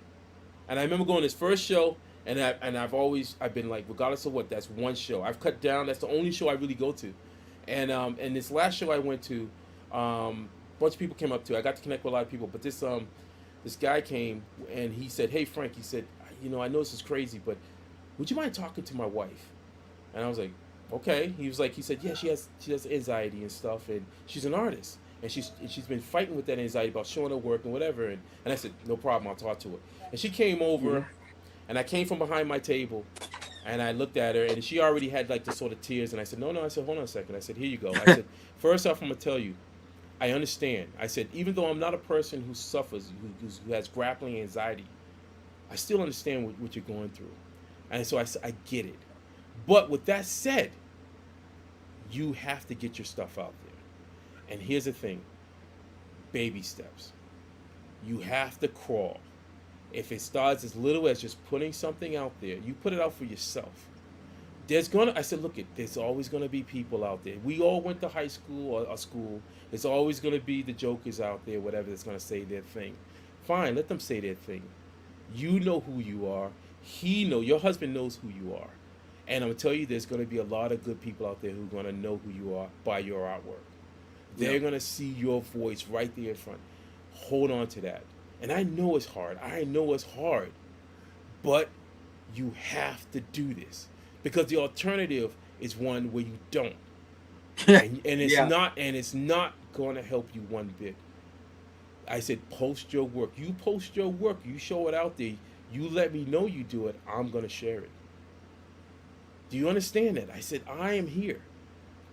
And I remember going to his first show, and I've been like, regardless of what, that's one show. I've cut down. That's the only show I really go to. And this last show I went to, a bunch of people came up to. I got to connect with a lot of people, but this guy came and he said, "Hey Frank," he said, "I know this is crazy, but would you mind talking to my wife?" And I was like, "Okay." He said, "Yeah, she has anxiety and stuff, and she's an artist, and she's been fighting with that anxiety about showing her work and whatever." And I said, "No problem, I'll talk to her." And she came over, and I came from behind my table, and I looked at her, and she already had like the sort of tears. And I said, "No." I said, "Hold on a second." I said, "Here you go." I said, "First off, I'm gonna tell you, I understand." I said, "Even though I'm not a person who suffers, who has grappling anxiety, I still understand what you're going through." And so I get it. But with that said, you have to get your stuff out there. And here's the thing. Baby steps. You have to crawl. If it starts as little as just putting something out there, you put it out for yourself. I said, look, there's always going to be people out there. We all went to high school or school. There's always going to be the jokers out there, whatever, that's going to say their thing. Fine, let them say their thing. You know who you are. Your husband knows who you are. And I'm going to tell you, there's going to be a lot of good people out there who are going to know who you are by your artwork. They're going to see your voice right there in front. Hold on to that. And I know it's hard. But you have to do this. Because the alternative is one where you don't. and it's not going to help you one bit. I said, post your work. You post your work. You show it out there. You let me know you do it. I'm going to share it. Do you understand that? I said, I am here.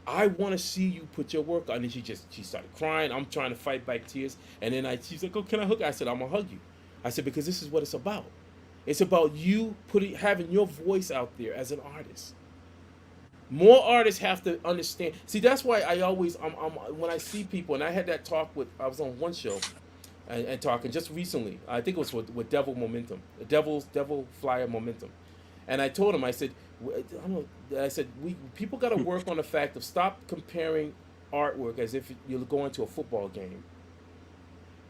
I want to see you put your work on. And she started crying. I'm trying to fight back tears. And then she's like, "Oh, can I hug you?" I said, "I'm going to hug you." I said, because this is what it's about. It's about you having your voice out there as an artist. More artists have to understand. See, that's why I always, when I see people, and I had that talk I was on one show and talking just recently. I think it was with Devill Momentum, Devill Flyer Momentum. And I told him, I said, people got to work on the fact of stop comparing artwork as if you're going to a football game.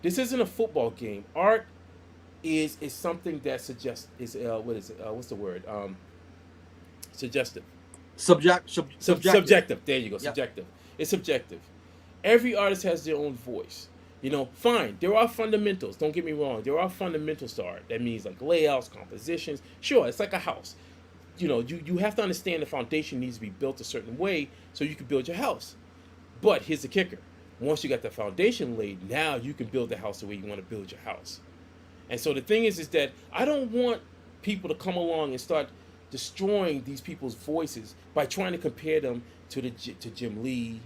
This isn't a football game. Art is something that suggests what's the word? Suggestive. Subjective. There you go. Yep. Subjective. It's subjective. Every artist has their own voice. Fine. There are fundamentals. Don't get me wrong. There are fundamentals to art. That means like layouts, compositions. Sure, it's like a house. You have to understand the foundation needs to be built a certain way so you can build your house. But here's the kicker. Once you got the foundation laid, now you can build the house the way you want to build your house. And so the thing is that I don't want people to come along and start destroying these people's voices by trying to compare them to Jim Lee,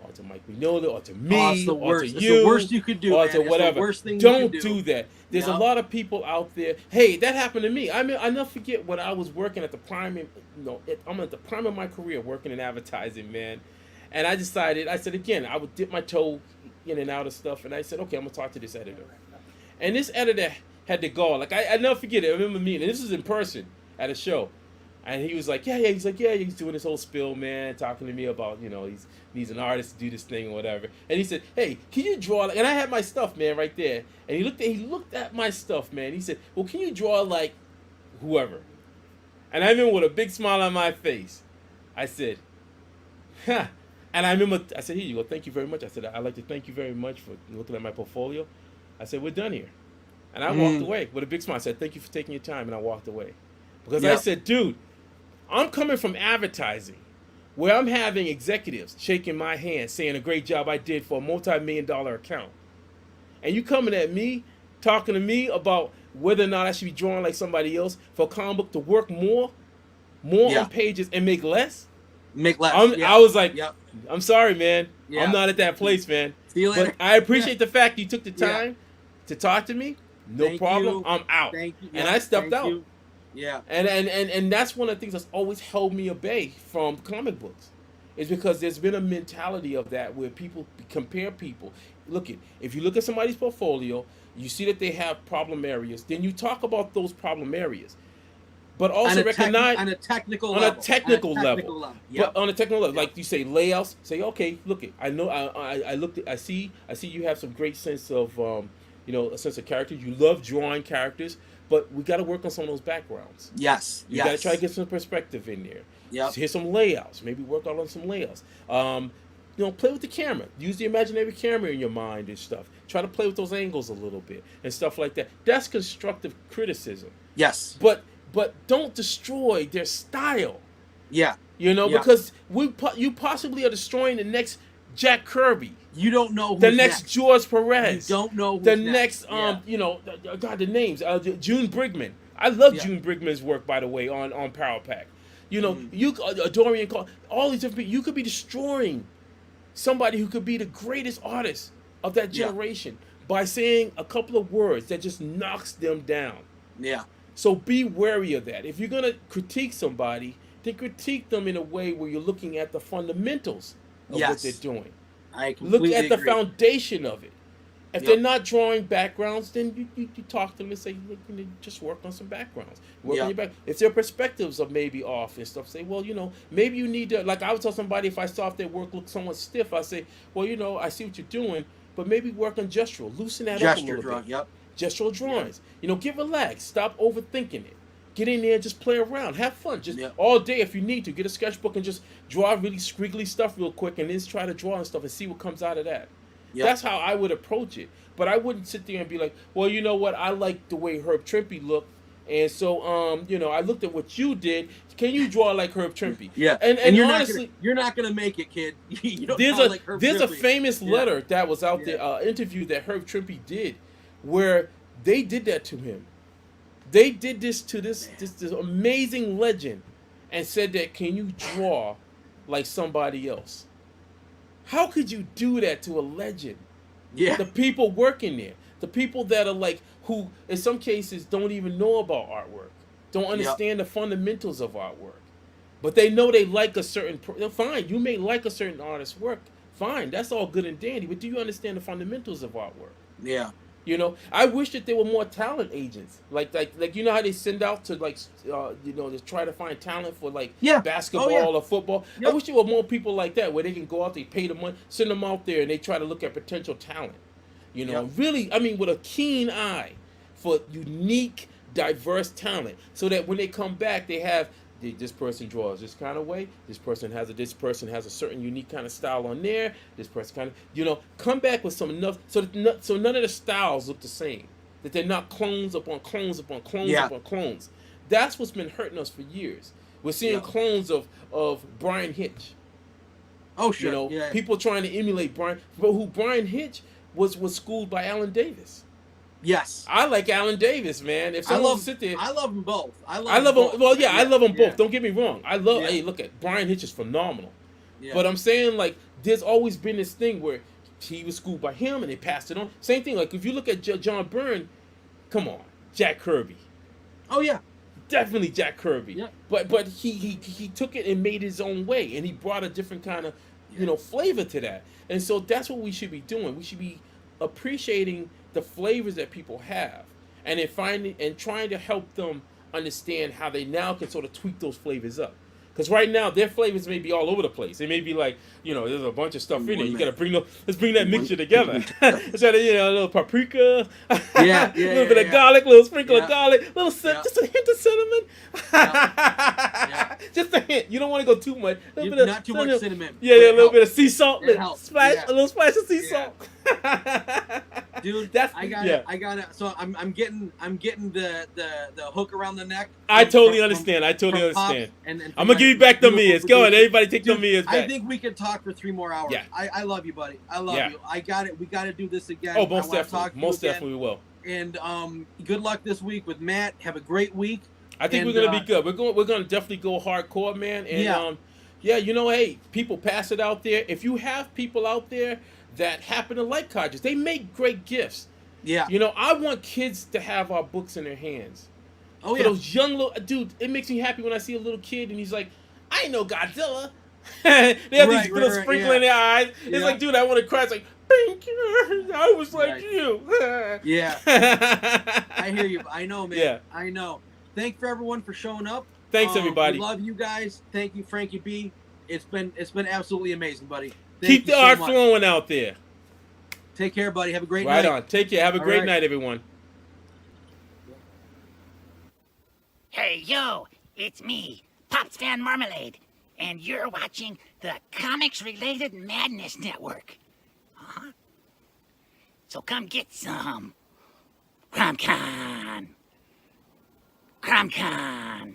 or to Mike Mignola, or to me, or to you. It's the worst you could do, or to whatever. Don't do that. There's a lot of people out there. Hey, that happened to me. I mean, I never forget when I was working at the prime. I'm at the prime of my career working in advertising, man. And I decided, I said again, I would dip my toe in and out of stuff, and I said, okay, I'm gonna talk to this editor. And this editor had the gall. Like I never forget it. I remember meeting, and this was in person at a show. And he was like, he's doing this whole spill, man, talking to me about, he needs an artist to do this thing or whatever. And he said, "Hey, can you draw?" And I had my stuff, man, right there. And he looked at my stuff, man. He said, "Well, can you draw like whoever?" And I remember with a big smile on my face, I said, "Huh." And I remember, I said, "Here you go. Thank you very much." I said, "I'd like to thank you very much for looking at my portfolio." I said, "We're done here." And I walked away with a big smile. I said, "Thank you for taking your time." And I walked away. Because I said, dude, I'm coming from advertising where I'm having executives shaking my hand saying a great job I did for a multi-million-dollar account. And you coming at me, talking to me about whether or not I should be drawing like somebody else for a comic book to work more on pages and make less? I was like, I'm sorry, man. I'm not at that place, man. But I appreciate the fact you took the time to talk to me. No problem. I'm out. And I stepped out. Yeah. And that's one of the things that's always held me at bay from comic books. Is because there's been a mentality of that where people compare people. If you look at somebody's portfolio, you see that they have problem areas, then you talk about those problem areas. But also recognize on a technical level. But on a technical level, like you say layouts, say, okay, I know I see you have some great sense of a sense of character. You love drawing characters. but we got to work on some of those backgrounds. Yes. You got to try to get some perspective in there. Yep. Here's some layouts. Maybe work out on some layouts. Play with the camera. Use the imaginary camera in your mind and stuff. Try to play with those angles a little bit and stuff like that. That's constructive criticism. Yes. But don't destroy their style. Yeah. Because you possibly are destroying the next Jack Kirby. You don't know who's the next George Perez. You don't know who's the next. God, the names. June Brigman. I love June Brigman's work, by the way, on Power Pack. Dorian Cole, all these different people. You could be destroying somebody who could be the greatest artist of that generation by saying a couple of words that just knocks them down. Yeah. So be wary of that. If you're gonna critique somebody, then critique them in a way where you're looking at the fundamentals of what they're doing. I completely Look at the agree. foundation of it. If they're not drawing backgrounds, then you talk to them and say, look, just work on some backgrounds. Work on your back. If their perspectives are maybe off and stuff, say, well, maybe you need to, like I would tell somebody if I saw if their work looked somewhat stiff, I say, well, I see what you're doing, but maybe work on gestural. Loosen that up a little bit. Yep. Gestural drawings. Get relaxed. Stop overthinking it. Get in there and just play around. Have fun. Just all day if you need to. Get a sketchbook and just draw really squiggly stuff real quick and then just try to draw and stuff and see what comes out of that. Yep. That's how I would approach it. But I wouldn't sit there and be like, well, you know what? I like the way Herb Trimpe looked. And so, I looked at what you did. Can you draw like Herb Trimpe? Yeah. And you're honestly, you're not gonna make it, kid. You don't there's draw like Herb a Trimpe. famous letter that was out there, interview that Herb Trimpe did, where they did that to him. They did this to this amazing legend, and said that, can you draw like somebody else? How could you do that to a legend? Yeah. The people working there, the people that are like, who in some cases don't even know about artwork, don't understand the fundamentals of artwork, but they know they like a certain. Fine, you may like a certain artist's work. Fine, that's all good and dandy. But do you understand the fundamentals of artwork? Yeah. I wish that there were more talent agents, like how they send out to to try to find talent for basketball or football. Yep. I wish there were more people like that where they can go out, they pay the money, send them out there, and they try to look at potential talent. Really, with a keen eye for unique, diverse talent, so that when they come back, they have this person draws this kind of way. This person has a certain unique kind of style on there. This person kind of, come back with some enough so none of the styles look the same. That they're not clones upon clones upon clones upon clones. That's what's been hurting us for years. We're seeing clones of Brian Hitch. Oh sure. People trying to emulate Brian, but who Brian Hitch was schooled by Alan Davis. Yes. I like Alan Davis, man. If someone sit there, I love them both. I love them. Well, I love them both. Yeah. Don't get me wrong. I love. Hey, look at Brian Hitch is phenomenal. Yeah. But I'm saying, like, there's always been this thing where he was schooled by him and they passed it on. Same thing. Like if you look at John Byrne, come on, Jack Kirby. Oh yeah. Definitely Jack Kirby. Yeah. But he took it and made his own way, and he brought a different kind of flavor to that. And so that's what we should be doing. We should be appreciating the flavors that people have, and then finding and trying to help them understand how they now can sort of tweak those flavors up. Because right now their flavors may be all over the place. They may be like, there's a bunch of stuff in there. You got to let's bring that mixture together. So a little paprika, a little bit of garlic, a little sprinkle of garlic, just a hint of cinnamon. Just a hint. You don't want to go too much. Not too much cinnamon. Yeah, a little bit of sea salt. A little splash of sea salt. Dude, I got it. So I'm getting the hook around the neck. I totally understand. And I'm gonna give you back the Mias. Go ahead, everybody, take the Mias back. I think we could talk for 3 more hours. Yeah. I love you, buddy. I love you. I got it. We got to do this again. Oh, most definitely. Most definitely we will. And good luck this week with Matt. Have a great week. I think we're gonna be good. We're gonna definitely go hardcore, man. And hey, people, pass it out there. If you have people out there that happen to like cartridges, they make great gifts. Yeah. I want kids to have our books in their hands. Oh, For those young little dude, it makes me happy when I see a little kid and he's like, I know Godzilla. They have these little sprinkle in their eyes. It's like, dude, I want to cry. It's like, thank you. I was like you. Yeah. I hear you. I know, man. Yeah. I know. Thank for everyone for showing up. Thanks, everybody. We love you guys. Thank you, Frankie B. It's been absolutely amazing, buddy. Keep the art flowing out there. Take care, buddy. Have a great Right night. on. Take care. Have a great night, everyone. Hey, yo, it's me, Pops Van Marmalade, and you're watching the Comics-Related Madness Network. Huh? So come get some. CromCon. CromCon.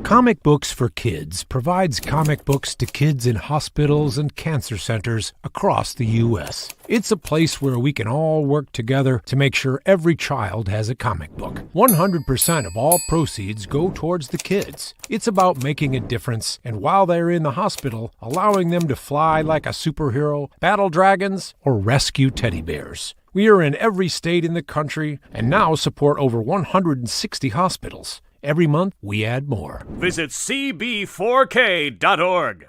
Comic Books for Kids provides comic books to kids in hospitals and cancer centers across the U.S. It's a place where we can all work together to make sure every child has a comic book. 100% of all proceeds go towards the kids. It's about making a difference, and while they're in the hospital, allowing them to fly like a superhero, battle dragons, or rescue teddy bears. We are in every state in the country and now support over 160 hospitals. Every month, we add more. Visit cb4k.org.